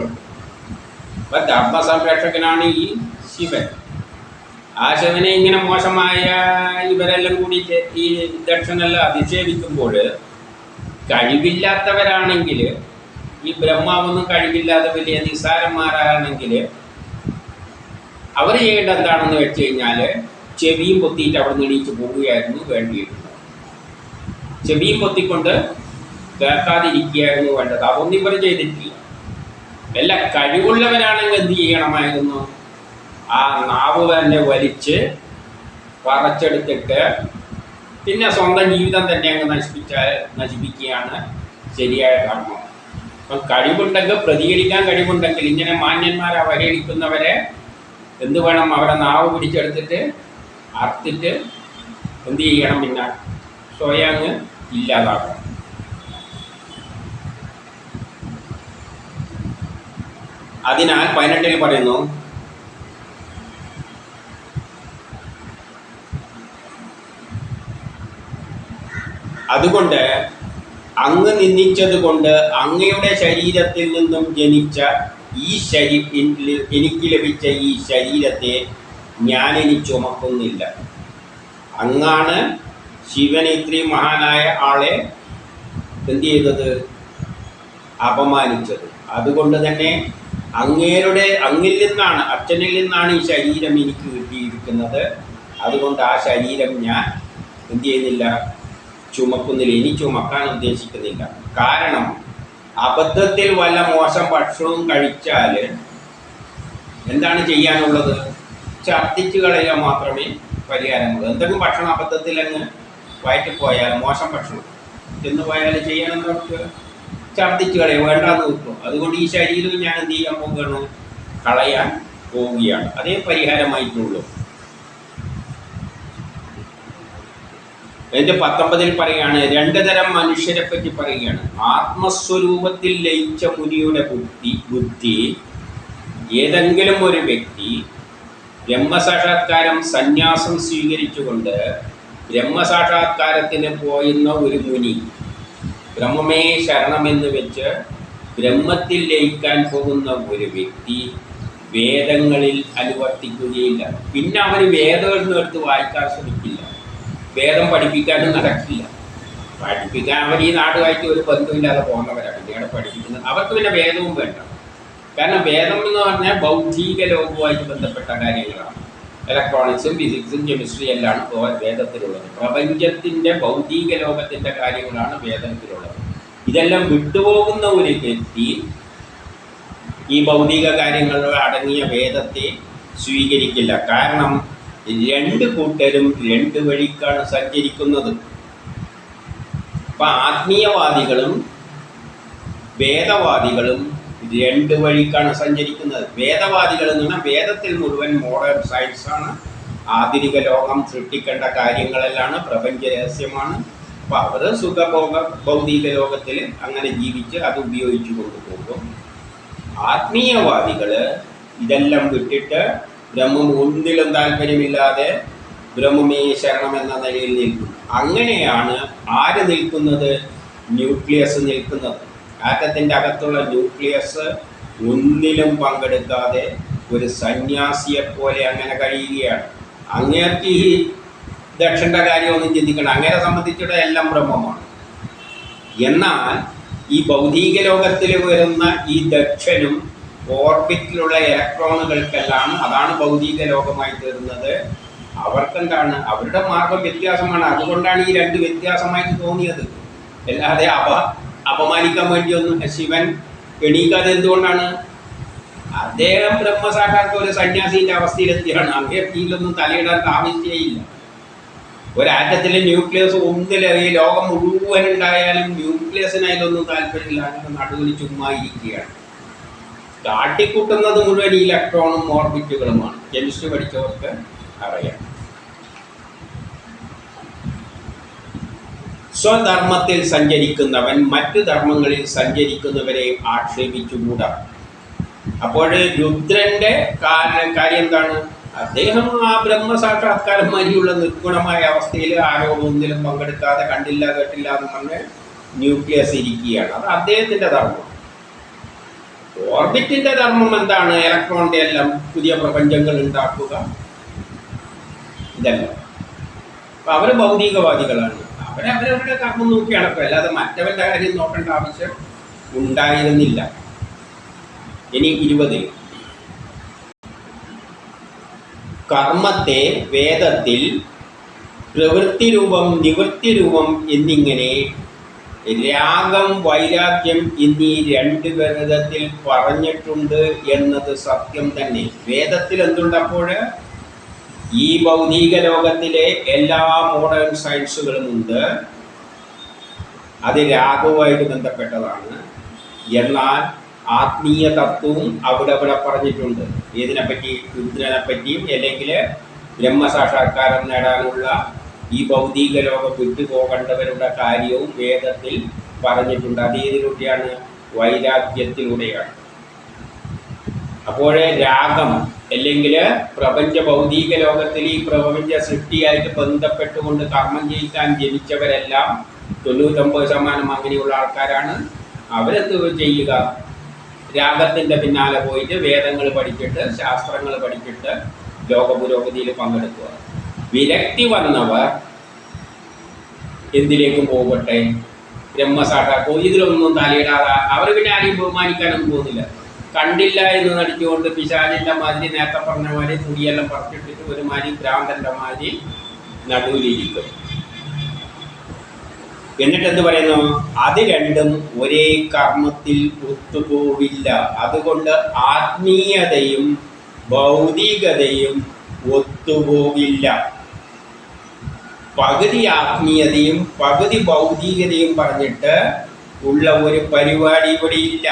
ധർമ്മ സംരക്ഷകനാണ് ഈ ശിവൻ. ആ ശിവനെ ഇങ്ങനെ മോശമായ ഇവരെല്ലാം കൂടി ഈ ദക്ഷനെല്ലാം അധിക്ഷേപിക്കുമ്പോൾ, കഴിവില്ലാത്തവരാണെങ്കിൽ, ഈ ബ്രഹ്മാവൊന്നും കഴിവില്ലാതെ വലിയ നിസ്സാരന്മാരാണെങ്കിൽ അവർ ചെയ്യേണ്ട എന്താണെന്ന് വെച്ച് കഴിഞ്ഞാൽ, ചെവിയും പൊത്തിയിട്ട് അവിടെ നിന്ന് എണീച്ച് പോവുകയായിരുന്നു വേണ്ടിയിരുന്നത്. ചെവിയും പൊത്തിക്കൊണ്ട് കേൾക്കാതിരിക്കുകയായിരുന്നു വേണ്ടത്. അതൊന്നും ഇവർ ചെയ്തിട്ടില്ല. വല്ല കഴിവുള്ളവരാണെങ്കിൽ എന്ത് ചെയ്യണമായിരുന്നു? ആ നാവ് തന്നെ വലിച്ച് പറച്ചെടുത്തിട്ട് പിന്നെ സ്വന്തം ജീവിതം തന്നെ അങ്ങ് നശിപ്പിക്കുകയാണ് ശരിയായ കർമ്മം. അപ്പം കഴിവുണ്ടെങ്കിൽ, പ്രതികരിക്കാൻ കഴിവുണ്ടെങ്കിൽ, ഇങ്ങനെ മാന്യന്മാരെ അവഹേളിക്കുന്നവരെ എന്ത് വേണം? അവരെ നാവ് പിടിച്ചെടുത്തിട്ട് അർത്തിട്ട് എന്ത് ചെയ്യണം? പിന്നെ സ്വയം അങ്ങ് ഇല്ലാതാക്കണം. അതിനാൽ 18 പറയുന്നു, അതുകൊണ്ട് അങ്ങ് നിന്ദിച്ചത് കൊണ്ട് അങ്ങയുടെ ശരീരത്തിൽ നിന്നും ജനിച്ച എനിക്ക് ലഭിച്ച ഈ ശരീരത്തെ ഞാനിനി ചുമക്കുന്നില്ല. അങ്ങാണ് ശിവനെ ഇത്രയും മഹാനായ ആളെ എന്ത് ചെയ്തത്? അപമാനിച്ചത്. അതുകൊണ്ട് തന്നെ അങ്ങിൽ നിന്നാണ്, അച്ഛനിൽ നിന്നാണ് ഈ ശരീരം എനിക്ക് കിട്ടിയിരിക്കുന്നത്. അതുകൊണ്ട് ആ ശരീരം ഞാൻ എന്ത് ചെയ്യുന്നില്ല? ചുമക്കുന്നില്ല. ഇനി ചുമക്കാൻ ഉദ്ദേശിക്കുന്നില്ല. കാരണം അബദ്ധത്തിൽ വല്ല മോശം ഭക്ഷണവും കഴിച്ചാൽ എന്താണ് ചെയ്യാനുള്ളത്? ഛർദ്ദിച്ച് കളയുക മാത്രമേ പരിഹാരമുള്ളൂ. എന്തെങ്കിലും ഭക്ഷണം അബദ്ധത്തിൽ അങ്ങ് വയറ്റിൽ പോയാൽ, മോശം ഭക്ഷണം ചെന്ന് പോയാൽ ചെയ്യണം നമുക്ക് ഛർദ്ദിച്ച് കളയുക, വേണ്ടാന്ന് വെക്കും. അതുകൊണ്ട് ഈ ശരീരം ഞാൻ എന്ത് ചെയ്യാൻ പോവുകയാണ്? കളയാൻ പോവുകയാണ്. അതേ പരിഹാരമായിട്ടുള്ളൂ. അതിൻ്റെ 19 പറയുകയാണ്, 2 തരം മനുഷ്യരെ പറ്റി പറയുകയാണ്. ആത്മസ്വരൂപത്തിൽ ലയിച്ച മുനിയുടെ ബുദ്ധി ഏതെങ്കിലും ഒരു വ്യക്തി ബ്രഹ്മസാക്ഷാത്കാരം സന്യാസം സ്വീകരിച്ചുകൊണ്ട് ബ്രഹ്മസാക്ഷാത്കാരത്തിന് പോയുന്ന ഒരു മുനി, ബ്രഹ്മമേ ശരണമെന്ന് വെച്ച് ബ്രഹ്മത്തിൽ ലയിക്കാൻ പോകുന്ന ഒരു വ്യക്തി വേദങ്ങളിൽ അനുവർത്തിക്കുകയില്ല. പിന്നെ അവർ വേദമൊന്നും എടുത്ത് വായിക്കാൻ ശ്രമിക്കില്ല, വേദം പഠിപ്പിക്കാനും നടക്കില്ല. പഠിപ്പിക്കാൻ അവർ ഈ നാടുമായിട്ട് ഒരു ബന്ധമില്ലാതെ പോകുന്നവരാണ്. പിന്നീട് പഠിപ്പിക്കുന്നത് അവർക്ക് പിന്നെ വേദവും വേണ്ട. കാരണം വേദം എന്ന് പറഞ്ഞാൽ ഭൗതിക ലോകവുമായിട്ട് ബന്ധപ്പെട്ട കാര്യങ്ങളാണ്. ഇലക്ട്രോണിക്സും ഫിസിക്സും കെമിസ്ട്രി എല്ലാം വേദത്തിലുള്ളത്. പ്രപഞ്ചത്തിൻ്റെ ഭൗതിക ലോകത്തിൻ്റെ കാര്യങ്ങളാണ് വേദത്തിലുള്ളത്. ഇതെല്ലാം വിട്ടുപോകുന്ന ഒരു വ്യക്തി ഈ ഭൗതിക കാര്യങ്ങൾ അടങ്ങിയ വേദത്തെ സ്വീകരിക്കില്ല. കാരണം രണ്ട് കൂട്ടരും രണ്ട് വഴിക്കാണ് സഞ്ചരിക്കുന്നത്. അപ്പം ആത്മീയവാദികളും വേദവാദികളും രണ്ട് വഴിക്കാണ് സഞ്ചരിക്കുന്നത്. വേദവാദികൾ എന്ന് പറഞ്ഞാൽ വേദത്തിൽ മുഴുവൻ മോഡേൺ സയൻസാണ്, ആധുനിക ലോകം സൃഷ്ടിക്കേണ്ട കാര്യങ്ങളെല്ലാം പ്രപഞ്ച രഹസ്യമാണ്. അപ്പോൾ അവർ സുഖഭോഗ ഭൗതിക ലോകത്തിൽ അങ്ങനെ ജീവിച്ച് അത് ഉപയോഗിച്ചു കൊണ്ടുപോകും. ആത്മീയവാദികൾ ഇതെല്ലാം വിട്ടിട്ട് ബ്രഹ്മം ഒന്നിലും താല്പര്യമില്ലാതെ ബ്രഹ്മമേ ശരണം എന്ന നിലയിൽ നിൽക്കും. അങ്ങനെയാണ് ആര് നിൽക്കുന്നത്? ന്യൂക്ലിയസ് നിൽക്കുന്നത്. ആറ്റത്തിൻ്റെ അകത്തുള്ള ന്യൂക്ലിയസ് ഒന്നിലും പങ്കെടുക്കാതെ ഒരു സന്യാസിയെപ്പോലെ അങ്ങനെ കഴിയുകയാണ്. അങ്ങേർക്ക് ഈ ദക്ഷൻ്റെ കാര്യമൊന്നും ചിന്തിക്കണം. അങ്ങനെ സംബന്ധിച്ചിട്ട് എല്ലാം ബ്രഹ്മമാണ്. എന്നാൽ ഈ ഭൗതിക ലോകത്തിൽ വരുന്ന ഈ ദക്ഷനും ഓർബിറ്റിലുള്ള ഇലക്ട്രോണുകൾക്കെല്ലാം അതാണ് ഭൗതിക ലോകമായി തീർന്നത്. അവർക്കെന്താണ്? അവരുടെ മാർഗം വ്യത്യാസമാണ്. അതുകൊണ്ടാണ് ഈ രണ്ട് വ്യത്യാസമായിട്ട് തോന്നിയത്. അല്ലാതെ അപമാനിക്കാൻ വേണ്ടിയൊന്നും ശിവൻ എണീക്കാതെ എന്തുകൊണ്ടാണ്? അദ്ദേഹം ബ്രഹ്മസാക്ഷാത്കാര ഒരു സന്യാസിൻ്റെ അവസ്ഥയിലെത്തിയാണ്. അങ്ങേത്തിയിലൊന്നും തലയിടാൻ ആവശ്യമില്ല. ഒരാറ്റത്തിലെ ന്യൂക്ലിയസ് ഒന്നിലെ ഈ ലോകം മുഴുവൻ ഉണ്ടായാലും ന്യൂക്ലിയസിന് അതിലൊന്നും താല്പര്യമില്ല. അങ്ങനെ നടുവിൽ ചുമ്മാ ഇരിക്കുകയാണ്. കാട്ടിക്കൂട്ടുന്നത് മുഴുവൻ ഇലക്ട്രോണും ഓർബിറ്റുകളുമാണ്. കെമിസ്ട്രി പഠിച്ചവർക്ക് അറിയാം. സ്വധർമ്മത്തിൽ സഞ്ചരിക്കുന്നവൻ മറ്റു ധർമ്മങ്ങളിൽ സഞ്ചരിക്കുന്നവരെ ആക്ഷേപിച്ചുകൂടാ. അപ്പോൾ രുദ്രൻ്റെ കാര്യം എന്താണ്? അദ്ദേഹം ആ ബ്രഹ്മസാക്ഷാത്കാരം വരെയുള്ള നിർഗുണമായ അവസ്ഥയിൽ ആരോടൊന്നിലും പങ്കെടുക്കാതെ കണ്ടില്ല കേട്ടില്ല എന്ന് പറഞ്ഞ് ന്യൂക്ലിയസ് ഇരിക്കുകയാണ്. അത് അദ്ദേഹത്തിൻ്റെ ധർമ്മം. ഓർബിറ്റിൻ്റെ ധർമ്മം എന്താണ്? ഇലക്ട്രോണിൻ്റെ എല്ലാം പുതിയ പ്രപഞ്ചങ്ങൾ ഉണ്ടാക്കുക, ഇതല്ല. അപ്പം അവർ ഭൗതികവാദികളാണ്. അവരവരുടെ കർമ്മം നോക്കി നടക്കുക, അല്ലാതെ മറ്റവരുടെ കാര്യം നോക്കേണ്ട ആവശ്യം ഉണ്ടായിരുന്നില്ല. ഇനി 20 കർമ്മത്തെ വേദത്തിൽ പ്രവൃത്തിരൂപം നിവൃത്തിരൂപം എന്നിങ്ങനെ രാഗം വൈരാഗ്യം എന്നീ രണ്ട് വിധത്തിൽ പറഞ്ഞിട്ടുണ്ട് എന്നത് സത്യം തന്നെ. വേദത്തിൽ എന്തുണ്ടപ്പോൾ? ഈ ഭൗതിക ലോകത്തിലെ എല്ലാ മോഡേൺ സയൻസുകളും ഉണ്ട്. അത് രാഗവുമായിട്ട് ബന്ധപ്പെട്ടതാണ്. എന്നാൽ ആത്മീയ തത്വവും അവിടെ പറഞ്ഞിട്ടുണ്ട്. ഇതിനെപ്പറ്റി രുദ്രനെപ്പറ്റിയും അല്ലെങ്കിൽ ബ്രഹ്മസാക്ഷാത്കാരം നേടാനുള്ള ഈ ഭൗതിക ലോകം വിട്ടുപോകേണ്ടവരുടെ കാര്യവും വേദത്തിൽ പറഞ്ഞിട്ടുണ്ട്. അത് ഏതിലൂടെയാണ്? വൈരാഗ്യത്തിലൂടെയാണ്. അപ്പോഴേ രാഗം അല്ലെങ്കിൽ പ്രപഞ്ച ഭൗതിക ലോകത്തിൽ ഈ പ്രപഞ്ച സൃഷ്ടിയായിട്ട് ബന്ധപ്പെട്ടുകൊണ്ട് കർമ്മം ചെയ്യിക്കാൻ ജനിച്ചവരെല്ലാം 99% അങ്ങനെയുള്ള ആൾക്കാരാണ്. അവരെന്ത് ചെയ്യുക? രാഗത്തിൻ്റെ പിന്നാലെ പോയിട്ട് വേദങ്ങൾ പഠിച്ചിട്ട് ശാസ്ത്രങ്ങൾ പഠിച്ചിട്ട് ലോക പുരോഗതിയിൽ പങ്കെടുക്കുക. വിരക്തി വന്നവർ എന്തിലേക്കും പോകട്ടെ, ബ്രഹ്മസാക്ഷാത്കാരം ഇതിലൊന്നും തലയിടാതെ അവർ പിന്നെ ആരെയും ബഹുമാനിക്കാനൊന്നും പോകുന്നില്ല. കണ്ടില്ല എന്ന് നടിച്ചുകൊണ്ട് പിശാചിൻ്റെ മാതിരി, നേരത്തെ പറഞ്ഞ മാതിരി തുടിയെല്ലാം പറിച്ചിട്ടിട്ട് ഒരുമാതിരി ഭ്രാന്തൻ്റെ മാതിരി നടുവിലിരിക്കും. എന്നിട്ട് എന്ത് പറയുന്നു? അത് രണ്ടും ഒരേ കർമ്മത്തിൽ ഒത്തുപോവില്ല. അതുകൊണ്ട് ആത്മീയതയും ഭൗതികതയും ഒത്തുപോകില്ല. പകുതി ആത്മീയതയും പകുതി ഭൗതികതയും പറഞ്ഞിട്ട് ഉള്ള ഒരു പരിപാടി ഇവിടെ ഇല്ല.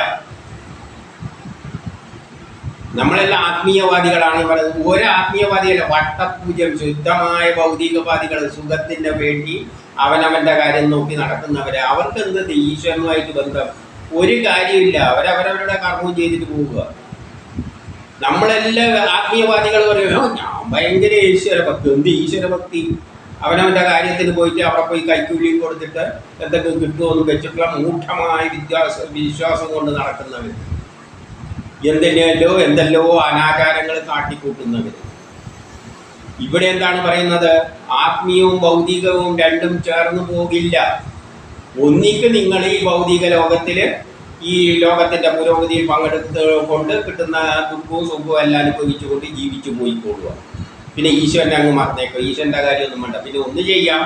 നമ്മളെല്ലാം ആത്മീയവാദികളാണ് പറയുന്നത്. ഒരു ആത്മീയവാദിയല്ല, വട്ടപൂജ്യം ശുദ്ധമായ ഭൗതികവാദികൾ. സുഖത്തിന് വേണ്ടി അവനവൻ്റെ കാര്യം നോക്കി നടക്കുന്നവരെ. അവർക്ക് എന്ത് ഈശ്വരനുമായിട്ട് ബന്ധം? ഒരു കാര്യമില്ല. അവരവരുടെ കർമ്മം ചെയ്തിട്ട് പോവുക. നമ്മളെല്ലാം ആത്മീയവാദികൾ പറയുമോ ഞാൻ ഭയങ്കര ഈശ്വരഭക്തി. എന്ത് ഈശ്വരഭക്തി? അവനവൻ്റെ കാര്യത്തിന് പോയിട്ട് അവിടെ പോയി കൈക്കൂലിയും കൊടുത്തിട്ട് എന്തൊക്കെ കിട്ടുമെന്ന് വെച്ചിട്ടുള്ള മൂഢമായ വിശ്വാസം കൊണ്ട് നടക്കുന്നവർ. എന്തെല്ലോ അനാചാരങ്ങൾ കാട്ടിക്കൂട്ടുന്നവർ. ഇവിടെ എന്താണ് പറയുന്നത്? ആത്മീയവും ഭൗതികവും രണ്ടും ചേർന്ന് പോകില്ല. ഒന്നിക്ക് നിങ്ങൾ ഈ ഭൗതിക ലോകത്തിൽ ഈ ലോകത്തിൻ്റെ പുരോഗതിയിൽ പങ്കെടുത്തുകൊണ്ട് കിട്ടുന്ന ദുഃഖവും സുഖവും എല്ലാം അനുഭവിച്ചുകൊണ്ട് ജീവിച്ചു പോയിക്കൊള്ളുക. പിന്നെ ഈശ്വരനെ അങ്ങ് മറന്നേക്കുക. ഈശ്വരൻ്റെ കാര്യമൊന്നും വേണ്ട. പിന്നെ ഒന്ന് ചെയ്യാം,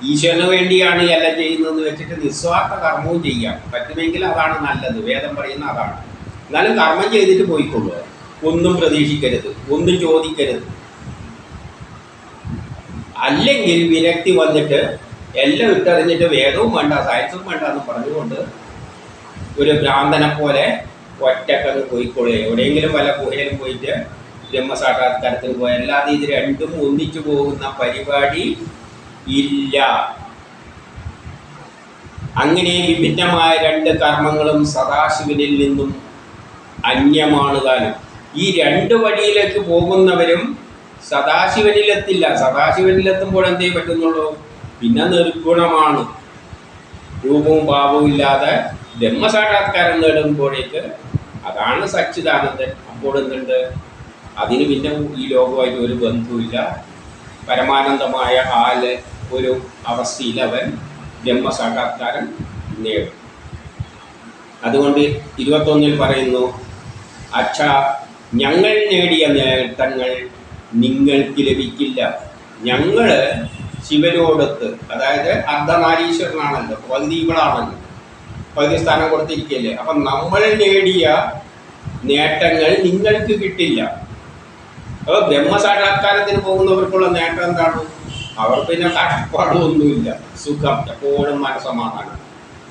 ഈശ്വരന് വേണ്ടിയാണ് എല്ലാം ചെയ്യുന്നതെന്ന് വെച്ചിട്ട് നിസ്വാർത്ഥ കർമ്മവും ചെയ്യാം. പറ്റുമെങ്കിൽ അതാണ് നല്ലത്. വേദം പറയുന്ന അതാണ്. എന്നാലും കർമ്മം ചെയ്തിട്ട് പോയിക്കൊള്ളുക. ഒന്നും പ്രതീക്ഷിക്കരുത്, ഒന്നും ചോദിക്കരുത്. അല്ലെങ്കിൽ വിരക്തി വന്നിട്ട് എല്ലാം ഇട്ടറിഞ്ഞിട്ട് വേദവും വേണ്ട സയൻസും വേണ്ട എന്ന് പറഞ്ഞുകൊണ്ട് ഒരു ഭ്രാന്തനെ പോലെ ഒറ്റക്കങ്ങ് പോയിക്കൊള്ളുക. എവിടെയെങ്കിലും വല്ല ഗുഹയിലും പോയിട്ട് ബ്രഹ്മസാക്ഷാത്കാരത്തിന് പോയി. അല്ലാതെ ഇത് രണ്ടും ഒന്നിച്ചു പോകുന്ന പരിപാടി ഇല്ല. അങ്ങനെ വിഭിന്നമായ രണ്ട് കർമ്മങ്ങളും സദാശിവനിൽ നിന്നും അന്യമാണ് താനും. ഈ രണ്ട് വഴിയിലേക്ക് പോകുന്നവരും സദാശിവനിലെത്തില്ല. സദാശിവനിലെത്തുമ്പോൾ എന്തേ പറ്റുന്നുള്ളൂ? പിന്നെ നിർഗുണമാണ്. രൂപവും ഭാവവും ഇല്ലാതെ ബ്രഹ്മസാക്ഷാത്കാരം നേടുമ്പോഴേക്ക് അതാണ് സച്ചിദാനന്ദൻ. അപ്പോൾ എന്തുണ്ട്? അതിന് പിന്നെ ഈ ലോകമായിട്ട് ഒരു ബന്ധവുമില്ല. പരമാനന്ദമായ ഒരു അവസ്ഥയിൽ അവൻ ബ്രഹ്മസാക്ഷാത്കാരം നേടും. അതുകൊണ്ട് 21 പറയുന്നു, അച്ഛാ, ഞങ്ങൾ നേടിയ നേട്ടങ്ങൾ നിങ്ങൾക്ക് ലഭിക്കില്ല. ഞങ്ങൾ ശിവനോടൊത്ത്, അതായത് അർദ്ധനാരീശ്വരനാണല്ലോ, പകുതികളാണല്ലോ, പകുതി സ്ഥാനം കൊടുത്തിരിക്കുകയല്ലേ. അപ്പം നമ്മൾ നേടിയ നേട്ടങ്ങൾ നിങ്ങൾക്ക് കിട്ടില്ല. അപ്പോൾ ബ്രഹ്മസാക്ഷാത്കാരത്തിന് പോകുന്നവർക്കുള്ള നേട്ടം എന്താണ്? അവർ പിന്നെ കഷ്ടപ്പാടൊന്നുമില്ല, സുഖം, എപ്പോഴും മനസ്സമാധാനം.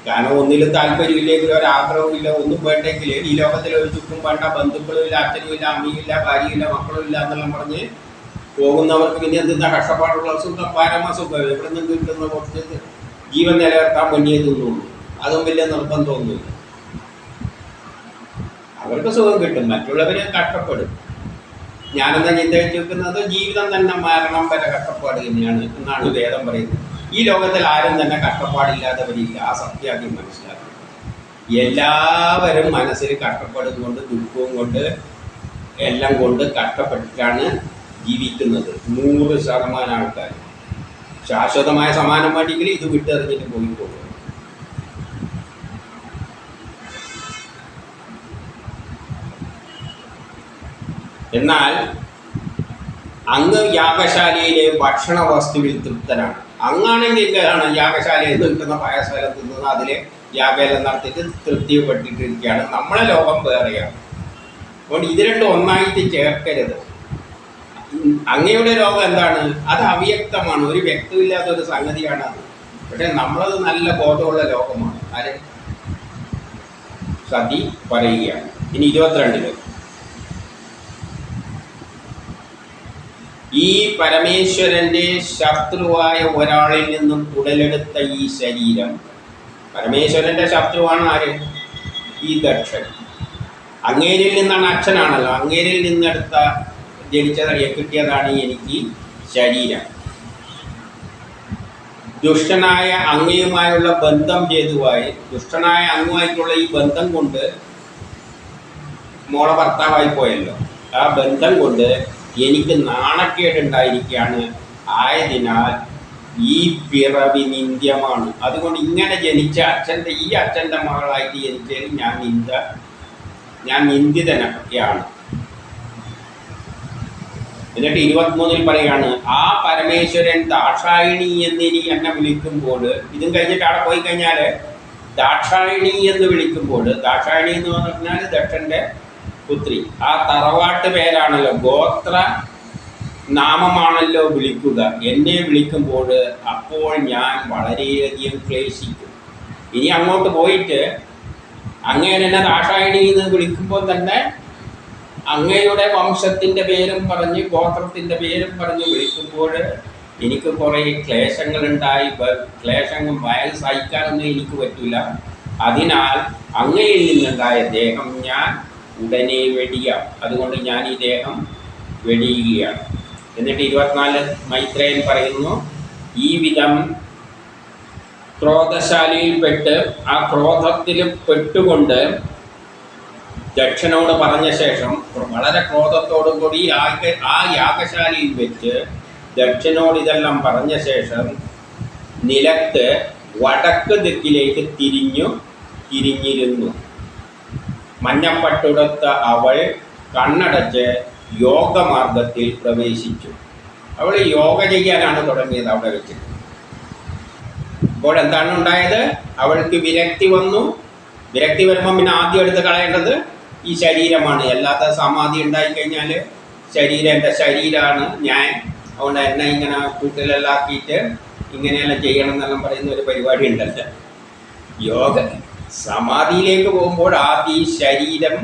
കാരണം ഒന്നിലും താല്പര്യമില്ലെങ്കിൽ ഒരാഗ്രഹമില്ല, ഒന്നും വേണ്ടെങ്കിൽ ഈ ലോകത്തിൽ ഒരു ചുക്കും വേണ്ട, ബന്ധുക്കളും ഇല്ല, അച്ഛനും ഇല്ല, അമ്മയും ഇല്ല, ഭാര്യയില്ല, മക്കളും ഇല്ല എന്നെല്ലാം പറഞ്ഞ് പോകുന്നവർക്ക് പിന്നെ എന്തെന്നാ കഷ്ടപ്പാടുള്ള സുഖം, പരമസുഖം. എവിടെ നിന്ന് കിട്ടുന്ന കുറച്ച് ജീവൻ നിലനിർത്താൻ വേണ്ടിയേ തിന്നുള്ളൂ. അതും വലിയ നിർബന്ധമൊന്നുമില്ല. അവർക്ക് സുഖം കിട്ടും, മറ്റുള്ളവരെ കഷ്ടപ്പെടും. ഞാനെന്താ ചിന്തിച്ച് വെക്കുന്നത്? ജീവിതം തന്നെ മരണം വരെ കഷ്ടപ്പാട് തന്നെയാണ് എന്നാണ് വേദം പറയുന്നത്. ഈ ലോകത്തിൽ ആരും തന്നെ കഷ്ടപ്പാടില്ലാത്തവരില്ല. ആ സത്യാദ്യം മനസ്സിലാക്കുക. എല്ലാവരും മനസ്സിൽ കഷ്ടപ്പാടും കൊണ്ട്, ദുഃഖവും കൊണ്ട്, എല്ലാം കൊണ്ട് കഷ്ടപ്പെട്ടിട്ടാണ് ജീവിക്കുന്നത്. 100% ആൾക്കാർ. ശാശ്വതമായ സമാനം വേണ്ടെങ്കിൽ ഇത് വിട്ടെറിഞ്ഞിട്ട് പോയി പോകും. എന്നാൽ അങ്ങ് യാഗശാലയിലെ ഭക്ഷണ വസ്തുവിൽ തൃപ്തനാണ്. അങ്ങാണെങ്കിൽ യാഗശാലയിൽ കിട്ടുന്ന പായസലം തിന്നുന്ന അതിലെ യാഗം നടത്തിയിട്ട് തൃപ്തിപ്പെട്ടിട്ടിരിക്കുകയാണ്. നമ്മളെ ലോകം വേറെയാണ്. അതുകൊണ്ട് ഇത് രണ്ടും ഒന്നായിട്ട് ചേർക്കരുത്. അങ്ങയുടെ ലോകം എന്താണ്? അത് അവ്യക്തമാണ്, ഒരു വ്യക്തമില്ലാത്ത ഒരു സംഗതിയാണ് അത്. പക്ഷെ നമ്മളത് നല്ല ബോധമുള്ള ലോകമാണ്. ആര് സതി പറയുകയാണ്. ഇനി 22 ഈ പരമേശ്വരൻ്റെ ശത്രുവായ ഒരാളിൽ നിന്നും ഉടലെടുത്ത ഈ ശരീരം, പരമേശ്വരൻ്റെ ശത്രുവാണ് ആര്? ഈ ദക്ഷൻ. അങ്ങേരിൽ നിന്നാണ്, അച്ഛനാണല്ലോ, അങ്ങേരിൽ നിന്നെടുത്ത ജനിച്ചതറിയ കിട്ടിയതാണ് എനിക്ക് ശരീരം. ദുഷ്ടനായ അങ്ങയുമായുള്ള ബന്ധം ഹേതുവായി, ദുഷ്ടനായ അങ്ങുമായിട്ടുള്ള ഈ ബന്ധം കൊണ്ട്, മോളെ ഭർത്താവായി പോയല്ലോ, ആ ബന്ധം കൊണ്ട് എനിക്ക് നാണക്കേടുണ്ടായിരിക്കുകയാണ്. ആയതിനാൽ ഈ പിറവി നിന്ദ്യമാണ്. അതുകൊണ്ട് ഇങ്ങനെ ജനിച്ച ഈ അച്ഛൻ്റെ മകളായിട്ട് ജനിച്ചതിൽ ഞാൻ നിന്ദിതനാണ്. എന്നിട്ട് 23 പറയാണ്, ആ പരമേശ്വരൻ ദാക്ഷായണി എന്നിനി എന്നെ വിളിക്കുമ്പോൾ, ഇതും കഴിഞ്ഞിട്ട് അവിടെ പോയി കഴിഞ്ഞാൽ ദാക്ഷായണി എന്ന് വിളിക്കുമ്പോൾ, ദാക്ഷായണി എന്ന് പറഞ്ഞാൽ ദക്ഷൻ്റെ പുത്രി, ആ തറവാട്ട് പേരാണല്ലോ, ഗോത്ര നാമമാണല്ലോ വിളിക്കുക. എന്നെ വിളിക്കുമ്പോൾ അപ്പോൾ ഞാൻ വളരെയധികം ക്ലേശിക്കും. ഇനി അങ്ങോട്ട് പോയിട്ട് അങ്ങനെ ദാക്ഷായണി എന്ന് വിളിക്കുമ്പോൾ തന്നെ അങ്ങയുടെ വംശത്തിൻ്റെ പേരും പറഞ്ഞ്, ഗോത്രത്തിൻ്റെ പേരും പറഞ്ഞ് വിളിക്കുമ്പോൾ എനിക്ക് കുറേ ക്ലേശങ്ങളുണ്ടായി. ക്ലേശങ്ങൾ സഹിക്കാനൊന്നും എനിക്ക് പറ്റില്ല. അതിനാൽ അങ്ങയിൽ നിന്നുണ്ടായ ദേഹം ഞാൻ ഉടനെ വെടിയാം. അതുകൊണ്ട് ഞാൻ ഈ ദേഹം വെടിയുകയാണ്. എന്നിട്ട് 24 മൈത്രേയൻ പറയുന്നു, ഈ വിധം ക്രോധശാലയിൽപ്പെട്ട് ആ ക്രോധത്തിൽ പെട്ടുകൊണ്ട് ദക്ഷനോട് പറഞ്ഞ ശേഷം വളരെ ക്രോധത്തോടു കൂടി ആ യാഗശാലയിൽ വെച്ച് ദക്ഷനോട് ഇതെല്ലാം പറഞ്ഞ ശേഷം നിലത്ത് വടക്ക് ദിക്കിലേക്ക് തിരിഞ്ഞിരുന്നു. മഞ്ഞപ്പട്ടുടുത്ത അവൾ കണ്ണടച്ച് യോഗമാർഗത്തിൽ പ്രവേശിച്ചു. അവൾ യോഗ ചെയ്യാനാണ് തുടങ്ങിയത് അവിടെ വെച്ചിട്ട്. അപ്പോൾ എന്താണ് ഉണ്ടായത്? അവൾക്ക് വിരക്തി വന്നു. വിരക്തി വരുമ്പോൾ പിന്നെ ആദ്യം എടുത്ത് കളയേണ്ടത് ഈ ശരീരമാണ്. അല്ലാത്ത സമാധി ഉണ്ടായിക്കഴിഞ്ഞാൽ എൻ്റെ ശരീരമാണ് ഞാൻ, അതുകൊണ്ട് എന്നെ ഇങ്ങനെ കൂട്ടിലെല്ലാം ആക്കിയിട്ട് ഇങ്ങനെയെല്ലാം ചെയ്യണം എന്നെല്ലാം പറയുന്ന ഒരു പരിപാടി ഉണ്ടല്ലോ. യോഗ സമാധിയിലേക്ക് പോകുമ്പോൾ ആദ്യം ഈ ശരീരം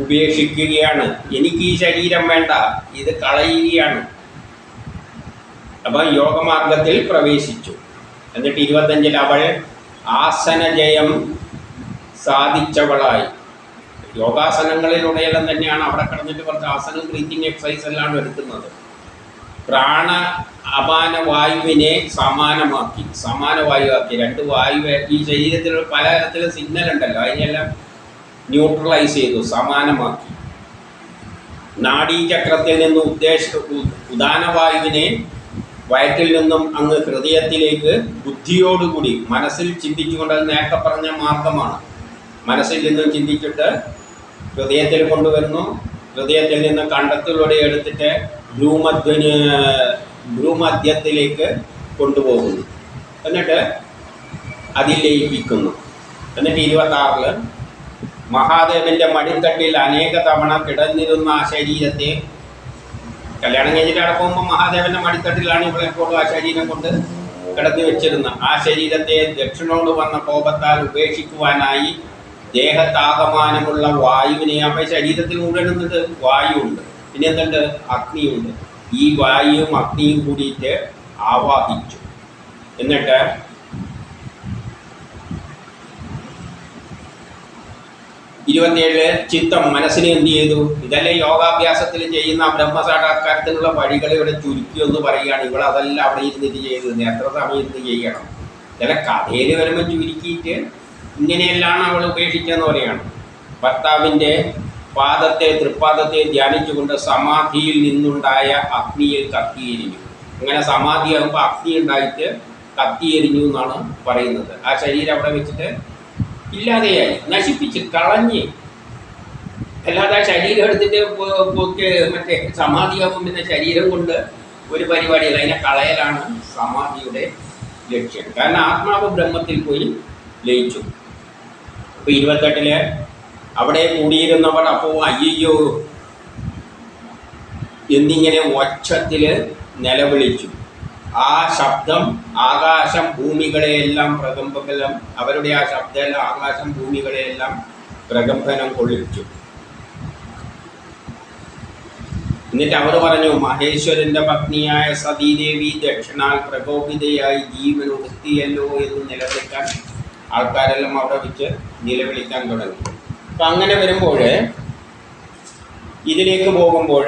ഉപേക്ഷിക്കുകയാണ്. എനിക്ക് ഈ ശരീരം വേണ്ട, ഇത് കളയുകയാണ്. അപ്പം യോഗമാർഗത്തിൽ പ്രവേശിച്ചു. എന്നിട്ട് 25 അവൾ ആസനജയം സാധിച്ചവളായി. യോഗാസനങ്ങളിലൂടെയെല്ലാം തന്നെയാണ് അവിടെ കിടന്നിട്ട് കുറച്ച് ആസനം, ബ്രീത്തിങ് എക്സസൈസ് എല്ലാം എടുക്കുന്നത്. പ്രാണ അപാന വായുവിനെ സമാനമാക്കി. രണ്ട് വായു ഈ ശരീരത്തിൽ പലതരത്തിലുള്ള സിഗ്നൽ ഉണ്ടല്ലോ, അതിനെല്ലാം ന്യൂട്രലൈസ് ചെയ്തു, സമാനമാക്കി. നാഡീചക്രത്തിൽ നിന്ന് ഉദാനവായുവിനെ വയറ്റിൽ നിന്നും അങ്ങ് ഹൃദയത്തിലേക്ക് ബുദ്ധിയോടുകൂടി മനസ്സിൽ ചിന്തിച്ചുകൊണ്ട്, അത് നേരത്തെ പറഞ്ഞ മാർഗമാണ്. മനസ്സിൽ നിന്നും ചിന്തിച്ചിട്ട് ഹൃദയത്തിൽ കൊണ്ടുവരുന്നു. ഹൃദയത്തിൽ നിന്ന് കണ്ടത്തിലൂടെ എടുത്തിട്ട് ഭ്രൂമധ്യത്തിലേക്ക് കൊണ്ടുപോകുന്നു. എന്നിട്ട് അതിൽ ലയിപ്പിക്കുന്നു. എന്നിട്ട് 26 മഹാദേവൻ്റെ മടിത്തട്ടിൽ അനേക തവണ കിടന്നിരുന്ന ആ ശരീരത്തെ, കല്യാണം കഴിഞ്ഞിട്ട് അവിടെ പോകുമ്പോൾ മഹാദേവൻ്റെ മടിത്തട്ടിലാണ് ഇവളെപ്പോഴും ആ ശരീരം കൊണ്ട് കിടന്നു വെച്ചിരുന്ന ആ ശരീരത്തെ ദക്ഷിണോട് വന്ന കോപത്താൽ ഉപേക്ഷിക്കുവാനായി ദേഹത്താകമാനമുള്ള വായുവിനെ, അപ്പം ശരീരത്തിൽ മുഴുവനുണ്ട് വായുവുണ്ട്, പിന്നെ എന്തുണ്ട്? അഗ്നിയുണ്ട്. ഈ വായുവും അഗ്നിയും കൂടിയിട്ട് ആവാഹിച്ചു. എന്നിട്ട് ചിത്തം, മനസ്സിനെ എന്ത് ചെയ്തു? ഇതല്ലേ യോഗാഭ്യാസത്തിൽ ചെയ്യുന്ന ബ്രഹ്മസാക്ഷാത്കാരത്തിനുള്ള വഴികളെ ഇവിടെ ചുരുക്കി ഒന്ന് പറയുകയാണ്. ഇവിടെ അതെല്ലാം അവിടെ ഇരുന്നിട്ട് ചെയ്തത് എത്ര സമയം ഇരുന്ന് ചെയ്യണം? ചില കഥയിൽ വരുമ്പോൾ ചുരുക്കിയിട്ട് ഇങ്ങനെയെല്ലാം അവൾ ഉപേക്ഷിച്ചെന്ന് പറയുകയാണ്. ഭർത്താവിൻ്റെ തൃപ്പാദത്തെ ധ്യാനിച്ചുകൊണ്ട് സമാധിയിൽ നിന്നുണ്ടായ അഗ്നിയിൽ കത്തിയെരിഞ്ഞു. അങ്ങനെ സമാധിയാകുമ്പോൾ അഗ്നി ഉണ്ടായിട്ട് കത്തിയെരിഞ്ഞു എന്നാണ് പറയുന്നത്. ആ ശരീരം അവിടെ വെച്ചിട്ട് ഇല്ലാതെയായി, നശിപ്പിച്ച് കളഞ്ഞ്. അല്ലാതെ ആ ശരീരം എടുത്തിട്ട് മറ്റേ സമാധിയാകുമ്പോൾ പിന്നെ ശരീരം കൊണ്ട് ഒരു പരിപാടിയല്ല, അതിനെ കളയലാണ് സമാധിയുടെ ലക്ഷ്യം. കാരണം ആത്മാവ് ബ്രഹ്മത്തിൽ പോയി ലയിച്ചു. ഇപ്പോൾ 28 അവിടെ കൂടിയിരുന്നവർ അപ്പോൾ അയ്യോ എന്നിങ്ങനെ ഒച്ചത്തിൽ നിലവിളിച്ചു. ആ ശബ്ദം ആകാശം ഭൂമികളെയെല്ലാം പ്രകമ്പനം, അവരുടെ ആ ശബ്ദം ആകാശം ഭൂമികളെയെല്ലാം പ്രകമ്പനം കൊള്ളിച്ചു. എന്നിട്ട് അവർ പറഞ്ഞു, മഹേശ്വരൻ്റെ പത്നിയായ സതീദേവി ദക്ഷിണാൽ പ്രകോപിതയായി ജീവൻ ഒടുത്തിയല്ലോ എന്ന് നിലവിളിക്കാൻ ആൾക്കാരെല്ലാം അവിടെ വെച്ച് നിലവിളിക്കാൻ തുടങ്ങി. അപ്പം അങ്ങനെ വരുമ്പോൾ ഇതിലേക്ക് പോകുമ്പോൾ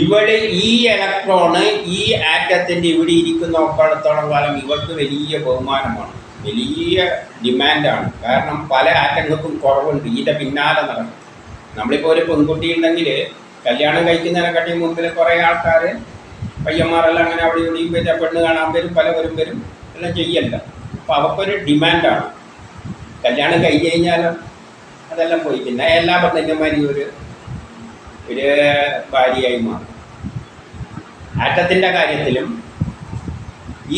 ഇവിടെ ഈ ഇലക്ട്രോണ് ഈ ആറ്റത്തിൻ്റെ ഇവിടെ ഇരിക്കുന്ന ഒക്കാടത്തോളം കാലം ഇവർക്ക് വലിയ ബഹുമാനമാണ്, വലിയ ഡിമാൻഡാണ്. കാരണം പല ആറ്റങ്ങൾക്കും കുറവുണ്ട്, ഇതിൻ്റെ പിന്നാലെ നടക്കും. നമ്മളിപ്പോൾ ഒരു പെൺകുട്ടി ഉണ്ടെങ്കിൽ കല്യാണം കഴിക്കുന്നതിനെക്കാട്ടി മുമ്പിൽ കുറേ ആൾക്കാർ പയ്യന്മാരെല്ലാം അങ്ങനെ അവിടെ ഇവിടെയും വരും, പെണ്ണ് കാണാൻ വരും, പലവരും വരും, എല്ലാം ചെയ്യല്ല. അപ്പോൾ അവർക്കൊരു ഡിമാൻഡാണ്. കല്യാണം കഴിഞ്ഞ് കഴിഞ്ഞാലും അതെല്ലാം പോയി പിന്നെ എല്ലാ പെണ്ണന്മാരും ഒരു ഭാര്യയായി മാറും. ആറ്റത്തിൻ്റെ കാര്യത്തിലും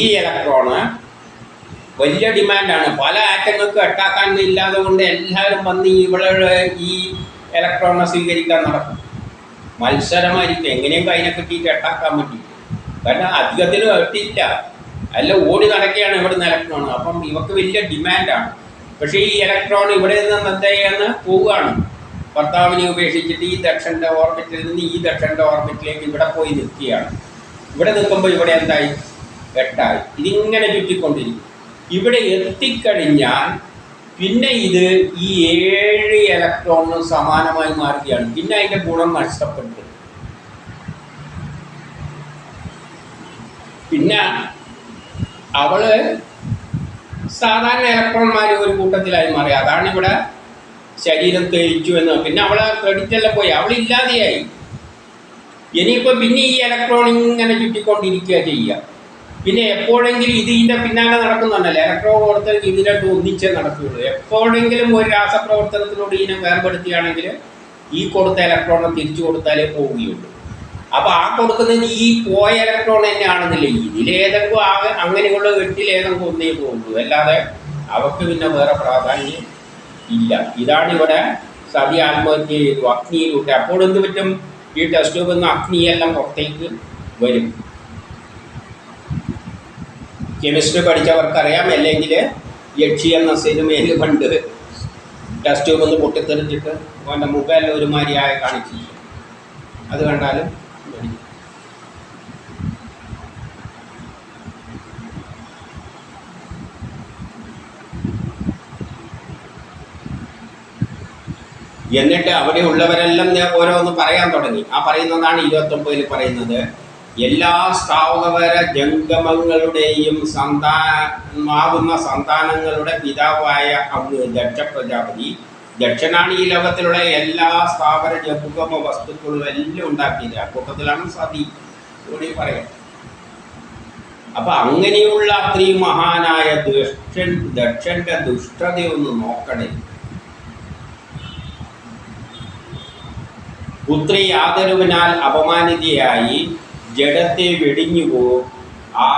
ഈ ഇലക്ട്രോണ് വലിയ ഡിമാൻഡാണ്. പല ആറ്റങ്ങൾക്ക് അട്ടാക്കാൻ ഇല്ലാതെ കൊണ്ട് എല്ലാവരും വന്ന് ഇവിടെ ഈ ഇലക്ട്രോണിനെ സ്വീകരിക്കാൻ നടക്കും. മത്സരമായിരിക്കും, എങ്ങനെയൊക്കെ അതിനെ കിട്ടിയിട്ട് അട്ടാക്കാൻ പറ്റി. കാരണം അധികത്തിനും എത്തിയില്ല, അല്ല ഓടി നടക്കുകയാണ് ഇവിടെ നിന്ന് ഇലക്ട്രോൺ. അപ്പം ഇവർക്ക് വലിയ ഡിമാൻഡാണ്. പക്ഷേ ഈ ഇലക്ട്രോൺ ഇവിടെ നിന്ന് എന്താ പോവുകയാണ്, ഭർത്താവിനെ ഉപേക്ഷിച്ചിട്ട് ഈ ദക്ഷൻ്റെ ഓർബിറ്റിൽ നിന്ന് ഈ ദക്ഷൻ്റെ ഓർബിറ്റിലേക്ക് ഇവിടെ പോയി നിൽക്കുകയാണ്. ഇവിടെ നിൽക്കുമ്പോൾ ഇവിടെ എന്തായി? 8 ഇതിങ്ങനെ ചുറ്റിക്കൊണ്ടിരിക്കും. ഇവിടെ എത്തിക്കഴിഞ്ഞാൽ പിന്നെ ഇത് ഈ 7 ഇലക്ട്രോണിന് സമാനമായി മാറുകയാണ്. പിന്നെ അതിൻ്റെ ഗുണം നഷ്ടപ്പെട്ടു. പിന്നെ അവള് സാധാരണ ഇലക്ട്രോൺമാർ ഒരു കൂട്ടത്തിലായി മാറി. അതാണ് ഇവിടെ ശരീരം തേച്ചു എന്ന്. പിന്നെ അവളെ ക്രെഡിറ്റ് എല്ലാം പോയി, അവളില്ലാതെയായി. ഇനിയിപ്പോൾ പിന്നെ ഈ ഇലക്ട്രോൺ ഇങ്ങനെ ചുറ്റിക്കൊണ്ടിരിക്കുക ചെയ്യുക. പിന്നെ എപ്പോഴെങ്കിലും ഇതിൻ്റെ പിന്നാലെ നടക്കുന്നുണ്ടല്ലോ, ഇലക്ട്രോൺ പ്രവർത്തനം ഇത് രണ്ടും ഒന്നിച്ചേ നടക്കുകയുള്ളൂ. എപ്പോഴെങ്കിലും ഒരു രാസപ്രവർത്തനത്തിലൂടെ ഇതിനെ വേർപെടുത്തുകയാണെങ്കിൽ ഈ കൊടുത്ത ഇലക്ട്രോണെ തിരിച്ചു കൊടുത്താലേ പോവുകയുള്ളൂ. അപ്പോൾ ആ കൊടുക്കുന്നത് ഈ പോയ ഇലക്ട്രോൺ തന്നെയാണെന്നില്ല, ഇതിലേതെങ്കിലും അങ്ങനെയുള്ള എട്ടിലേതെങ്കിലും ഒന്നേ പോകുള്ളൂ, അല്ലാതെ അവർക്ക് പിന്നെ വേറെ പ്രാധാന്യം ഇല്ല. ഇതാണിവിടെ സതി ആത്മഹത്യ ചെയ്തു അഗ്നിയിലൂടെ. അപ്പോൾ എന്ത് പറ്റും? ഈ ടെസ്റ്റ് ട്യൂബിൽ നിന്ന് അഗ്നിയെല്ലാം പുറത്തേക്ക് വരും. കെമിസ്ട്രി പഠിച്ചവർക്കറിയാം. അല്ലെങ്കിൽ യക്ഷി എന്ന സിനിമയിൽ പണ്ട് ടെസ്റ്റ് ട്യൂബിൽ നിന്ന് പൊട്ടിത്തെറിച്ചിട്ട് അവൻ്റെ മുഖമെല്ലാം ഒരുമാതിരിയായി കാണിച്ചില്ല. അത് കണ്ടാലും എന്നിട്ട് അവിടെ ഉള്ളവരെല്ലാം ഓരോന്ന് പറയാൻ തുടങ്ങി. ആ പറയുന്നതാണ് 29 പറയുന്നത്. എല്ലാ സ്ഥാവര ജംഗമങ്ങളുടെയും സന്താനമാകുന്ന സന്താനങ്ങളുടെ പിതാവായ അങ്ങ് ദക്ഷ പ്രജാപതി. ദക്ഷനാണ് ഈ ലോകത്തിലുള്ള എല്ലാ സ്ഥാവര ജംഗമ വസ്തുക്കളും എല്ലാം ഉണ്ടാക്കിയത്. അക്കൂട്ടത്തിലാണ് സതി കൂടി പറയാം. അപ്പൊ അങ്ങനെയുള്ള അത്രയും മഹാനായ ദക്ഷന്റെ ദുഷ്ടതയൊന്ന് നോക്കണേ. പുത്രി യാതൊരുവിനാൽ അപമാനിതയായി ജഡത്തെ വെടിഞ്ഞുപോ. ആ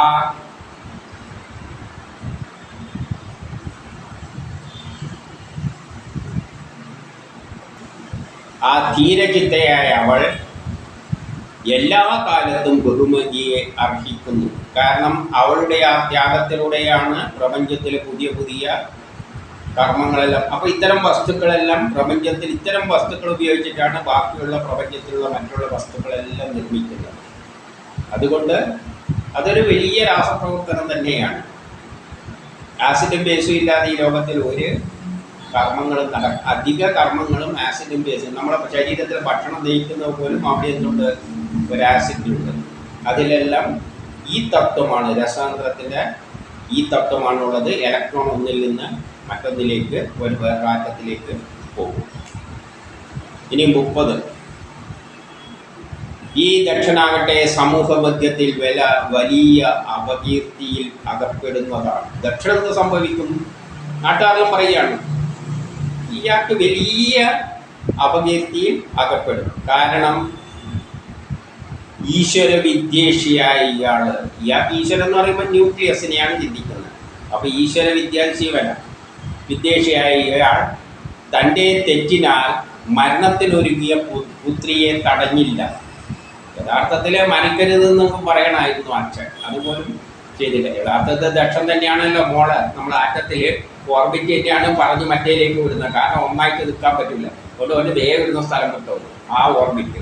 ധീരചിത്തയായ അവൾ എല്ലാ കാലത്തും ബഹുമതിയെ അർഹിക്കുന്നു. കാരണം അവളുടെ ആ ത്യാഗത്തിലൂടെയാണ് പ്രപഞ്ചത്തിലെ പുതിയ പുതിയ കർമ്മങ്ങളെല്ലാം. അപ്പോൾ ഇത്തരം വസ്തുക്കളെല്ലാം പ്രപഞ്ചത്തിൽ ഇത്തരം വസ്തുക്കൾ ഉപയോഗിച്ചിട്ടാണ് ബാക്കിയുള്ള പ്രപഞ്ചത്തിലുള്ള മറ്റുള്ള വസ്തുക്കളെല്ലാം നിർമ്മിക്കുന്നത്. അതുകൊണ്ട് അതൊരു വലിയ രാസപ്രവർത്തനം തന്നെയാണ്. ആസിഡും ബേസും ഇല്ലാതെ ഈ ലോകത്തിൽ ഒരു കർമ്മങ്ങളും അധിക കർമ്മങ്ങളും ആസിഡും ബേസും. നമ്മുടെ ശരീരത്തിൽ ഭക്ഷണം ദഹിക്കുന്നത് പോലും അവിടെ എന്തുണ്ട്? ഒരു ആസിഡുണ്ട്. അതിലെല്ലാം ഈ തത്വമാണ്, രസാന്തരത്തിൻ്റെ ഈ തത്വമാണുള്ളത്. ഇലക്ട്രോൺ ഒന്നിൽ നിന്ന് മറ്റൊന്നിലേക്ക് ഒരു വേറാറ്റത്തിലേക്ക് പോകും. ഇനി 30. ഈ ദക്ഷനാകട്ടെ സമൂഹ മധ്യത്തിൽ വലിയ അപകീർത്തിയിൽ അകപ്പെടുന്നതാണ്. ദക്ഷനെന്ന് സംഭവിക്കും? നാട്ടുകാരെല്ലാം പറയുകയാണ് ഇയാൾക്ക് വലിയ അപകീർത്തിയിൽ അകപ്പെടും. കാരണം ഈശ്വര വിദ്വേഷിയായ ഇയാൾക്ക് ഈശ്വരൻ എന്ന് പറയുമ്പോൾ ന്യൂക്ലിയസിനെയാണ് ചിന്തിക്കുന്നത്. അപ്പോൾ ഈശ്വര വിദ്വേഷിയായ ഇയാൾ തൻ്റെ തെറ്റിനാൽ മരണത്തിനൊരുങ്ങിയ പുത്രിയെ തടഞ്ഞില്ല. യഥാർത്ഥത്തിൽ മരിക്കരുതെന്ന് പറയണമായിരുന്നു അച്ഛൻ, അതുപോലും ചെയ്തില്ല. യഥാർത്ഥത്തിൽ ദക്ഷൻ തന്നെയാണല്ലോ മോള് നമ്മൾ ആറ്റത്തിൽ ഓർബിറ്റ് തന്നെയാണ് പറഞ്ഞ് മറ്റേലേക്ക് വിടുന്നത്. കാരണം ഒന്നായിട്ട് നിൽക്കാൻ പറ്റില്ല. അതുകൊണ്ട് ഒരു വേഗം വിടുന്ന സ്ഥലം കിട്ടുള്ളൂ ആ ഓർബിറ്റ്.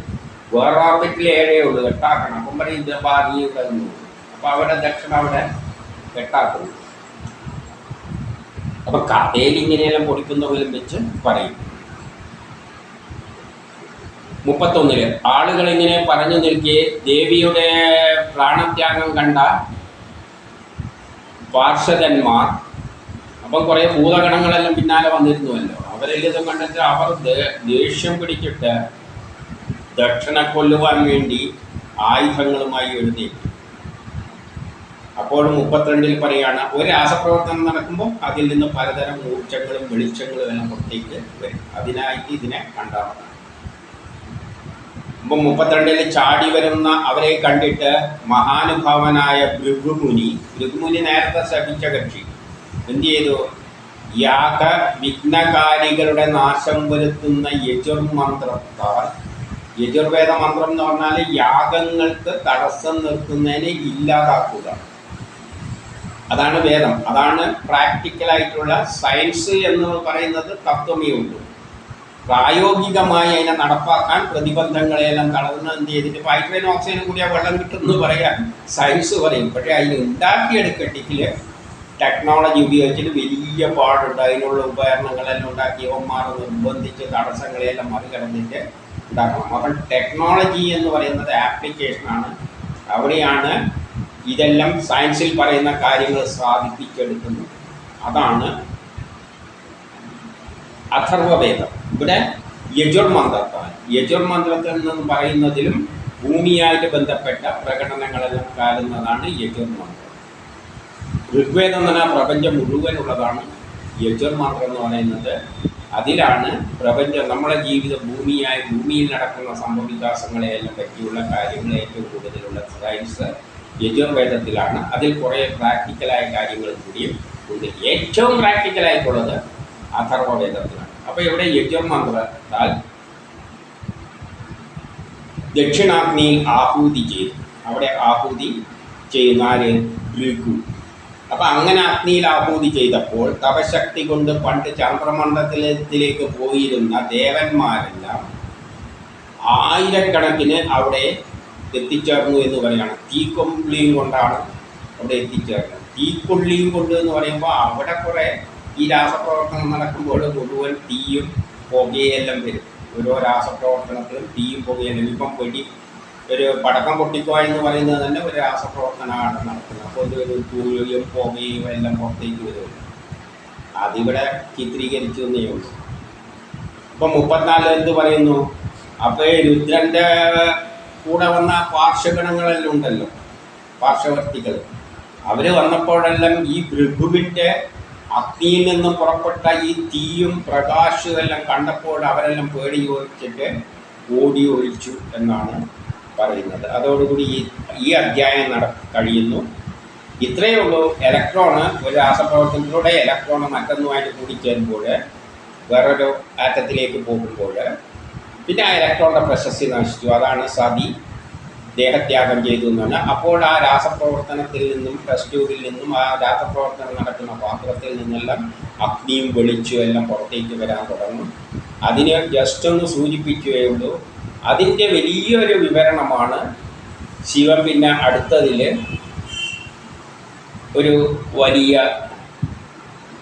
വേറെ ഓർബിറ്റിൽ 7 ഉള്ളൂ, 8 ആക്കണം. അപ്പം പറയും ഇത് നീ ഇവിടെ നിന്നു. അപ്പോൾ അവിടെ ദക്ഷൻ അവിടെ 8 ആക്കുന്നു. അപ്പൊ കഥയിൽ ഇങ്ങനെയെല്ലാം പൊടിക്കുന്ന പോലും വെച്ച് പറയും. 31 ആളുകൾ ഇങ്ങനെ പറഞ്ഞു നിൽക്കെ ദേവിയുടെ പ്രാണത്യാഗം കണ്ട പാർഷദന്മാർ, അപ്പം കുറേ ഭൂതഗണങ്ങളെല്ലാം പിന്നാലെ വന്നിരുന്നുവല്ലോ, അവരെല്ലാം കണ്ടിട്ട് അവർ ദേഷ്യം പിടിച്ചിട്ട് ദക്ഷനെ കൊല്ലുവാൻ വേണ്ടി ആയുധങ്ങളുമായി എഴുന്നേറ്റു. അപ്പോഴും 32 പറയാണ് ഒരു രാസപ്രവർത്തനം നടക്കുമ്പോൾ അതിൽ നിന്ന് പലതരം ഊർജ്ജങ്ങളും വെളിച്ചങ്ങളും എല്ലാം പുറത്തേക്ക് വരും. അതിനായിട്ട് ഇതിനെ കണ്ടാണ്. അപ്പം 32 ചാടി വരുന്ന അവരെ കണ്ടിട്ട് മഹാനുഭാവനായ ഭൃഗുമുനി നേരത്തെ ശപിച്ച കക്ഷി എന്ത് ചെയ്തു? യാഗ വിഘ്നകാരികളുടെ നാശം വരുത്തുന്ന യജുർമന്ത്രത്താൽ, യജുർവേദ മന്ത്രം എന്ന് പറഞ്ഞാൽ യാഗങ്ങൾക്ക് തടസ്സം നിർത്തുന്നതിനെ ഇല്ലാതാക്കുക. അതാണ് വേദം. അതാണ് പ്രാക്ടിക്കലായിട്ടുള്ള സയൻസ് എന്ന് പറയുന്നത്. തത്വമേ ഉള്ളൂ. പ്രായോഗികമായി അതിനെ നടപ്പാക്കാൻ പ്രതിബന്ധങ്ങളെല്ലാം തടവുന്ന എന്ത് ചെയ്തിട്ട് ഹൈഡ്രജൻ ഓക്സിജനും കൂടി ആ വെള്ളം കിട്ടുമെന്ന് പറയാൻ സയൻസ് പറയും. പക്ഷേ അതിന് ഉണ്ടാക്കിയെടുക്കണമെങ്കിൽ ടെക്നോളജി ഉപയോഗിച്ചിട്ട് വലിയ പാടുണ്ട്. അതിനുള്ള ഉപകരണങ്ങളെല്ലാം ഉണ്ടാക്കി യവന്മാർ നിർബന്ധിച്ച് തടസ്സങ്ങളെല്ലാം മറികടന്നിട്ട് ഉണ്ടാക്കണം. അപ്പോൾ ടെക്നോളജി എന്ന് പറയുന്നത് ആപ്ലിക്കേഷനാണ്. അവിടെയാണ് ഇതെല്ലാം സയൻസിൽ പറയുന്ന കാര്യങ്ങൾ സാധിപ്പിച്ചെടുക്കുന്നത്. അതാണ് അഥർവവേദം. ഇവിടെ യജുർമന്ത്രത്തിൽ നിന്ന് പറയുന്നതിലും ഭൂമിയായിട്ട് ബന്ധപ്പെട്ട പ്രകടനങ്ങളെല്ലാം കാണുന്നതാണ് യജുർമന്ത്രം. ഋഗ്വേദം എന്ന് പറഞ്ഞാൽ പ്രപഞ്ചം മുഴുവനുള്ളതാണ്. യജുർമന്ത്രം എന്ന് പറയുന്നത് അതിലാണ് പ്രപഞ്ചം, നമ്മളെ ജീവിതം, ഭൂമിയിൽ നടക്കുന്ന സംഭവവികാസങ്ങളെയെല്ലാം പറ്റിയുള്ള കാര്യങ്ങൾ ഏറ്റവും കൂടുതലുള്ള സയൻസ് യജുർവേദത്തിലാണ്. അതിൽ കുറേ പ്രാക്ടിക്കലായ കാര്യങ്ങൾ കൂടിയും ഉണ്ട്. ഏറ്റവും പ്രാക്ടിക്കലായിട്ടുള്ളത് അഥർവവേദത്തിലാണ്. അപ്പോൾ ഇവിടെ യജുർമന്ത്രത്താൽ ദക്ഷിണാഗ്നിയിൽ ആഹൂതി ചെയ്തു. അവിടെ ആഹൂതി ചെയ്യുന്ന ആര്? ഭൃഗു. അപ്പം അങ്ങനെ അഗ്നിയിൽ ആഹൂതി ചെയ്തപ്പോൾ തപശക്തി കൊണ്ട് പണ്ട് ചന്ദ്രമണ്ഡലത്തിലേക്ക് പോയിരുന്ന ദേവന്മാരെല്ലാം ആയിരക്കണക്കിന് അവിടെ എത്തിച്ചേർന്നു എന്ന് പറയുകയാണ്. തീക്കൊള്ളിയും കൊണ്ടാണ് അവിടെ എത്തിച്ചേർന്നത്. തീക്കൊള്ളിയും കൊണ്ട് എന്ന് പറയുമ്പോൾ അവിടെ കുറേ ഈ രാസപ്രവർത്തനം നടക്കുമ്പോൾ മുഴുവൻ തീയും പുകയെല്ലാം വരും. ഓരോ രാസപ്രവർത്തനത്തിലും തീയും പുകയെല്ലാം. ഇപ്പം ഒരു പടക്കം പൊട്ടിക്കുക എന്ന് പറയുന്നത് തന്നെ ഒരു രാസപ്രവർത്തനമാണ് നടക്കുന്നത്. അപ്പോൾ ഒരു തൂളിയും പുകയും എല്ലാം പുറത്തേക്ക് വരുമല്ലോ. അതിവിടെ ചിത്രീകരിച്ചു എന്നേ ഉള്ളൂ. ഇപ്പം 34 എന്ത് പറയുന്നു? അപ്പോൾ രുദ്രൻ്റെ കൂടെ വന്ന പാർശ്വഗണങ്ങളെല്ലാം ഉണ്ടല്ലോ, പാർശ്വവർത്തികൾ. അവർ വന്നപ്പോഴെല്ലാം ഈ ഭൃഗുവിൻ്റെ അഗ്നിയിൽ നിന്നും പുറപ്പെട്ട ഈ തീയും പ്രകാശവും എല്ലാം കണ്ടപ്പോൾ അവരെല്ലാം പേടി ചോദിച്ചിട്ട് ഓടി ഒളിച്ചു എന്നാണ് പറയുന്നത്. അതോടുകൂടി ഈ അധ്യായം കഴിയുന്നു. ഇത്രയേ ഉള്ളൂ. ഇലക്ട്രോണ് ഒരു രാസപ്രവർത്തനത്തിലൂടെ ഇലക്ട്രോണ് മറ്റൊന്നുമായിട്ട് കൂടിച്ചേരുമ്പോൾ, വേറൊരു ആറ്റത്തിലേക്ക് പോകുമ്പോൾ പിന്നെ ആ ഇലക്ട്രോണിൻ്റെ പ്രശസ്തി നശിച്ചു. അതാണ് സതി ദേഹത്യാഗം ചെയ്തു എന്ന് പറഞ്ഞാൽ. അപ്പോൾ ആ രാസപ്രവർത്തനത്തിൽ നിന്നും, ടെസ്റ്റ് ട്യൂബിൽ നിന്നും, ആ രാസപ്രവർത്തനം നടക്കുന്ന പാത്രത്തിൽ നിന്നെല്ലാം അഗ്നിയും വെളിച്ചവും എല്ലാം പുറത്തേക്ക് വരാൻ തുടങ്ങും. അതിനെ ജസ്റ്റ് ഒന്ന് സൂചിപ്പിക്കുകയേ ഉള്ളൂ. അതിൻ്റെ വലിയൊരു വിവരണമാണ് ശിവൻ പിന്നെ അടുത്തതിൽ ഒരു വലിയ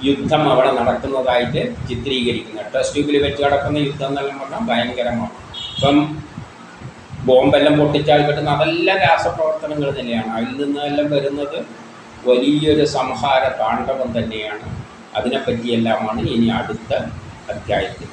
യുദ്ധം അവിടെ നടക്കുന്നതായിട്ട് ചിത്രീകരിക്കുന്നത്. ടെസ്റ്റ് ട്യൂബിൽ വെച്ച് നടക്കുന്ന യുദ്ധം എന്നെല്ലാം പറഞ്ഞാൽ ഭയങ്കരമാണ്. ഇപ്പം ബോംബെല്ലാം പൊട്ടിച്ചാൽ കിട്ടുന്ന അതെല്ലാം രാസപ്രവർത്തനങ്ങൾ തന്നെയാണ്. അതിൽ നിന്നെല്ലാം വരുന്നത് വലിയൊരു സംഹാര താണ്ഡവം തന്നെയാണ്. അതിനെപ്പറ്റിയെല്ലാമാണ് ഇനി അടുത്ത അധ്യായത്തിൽ.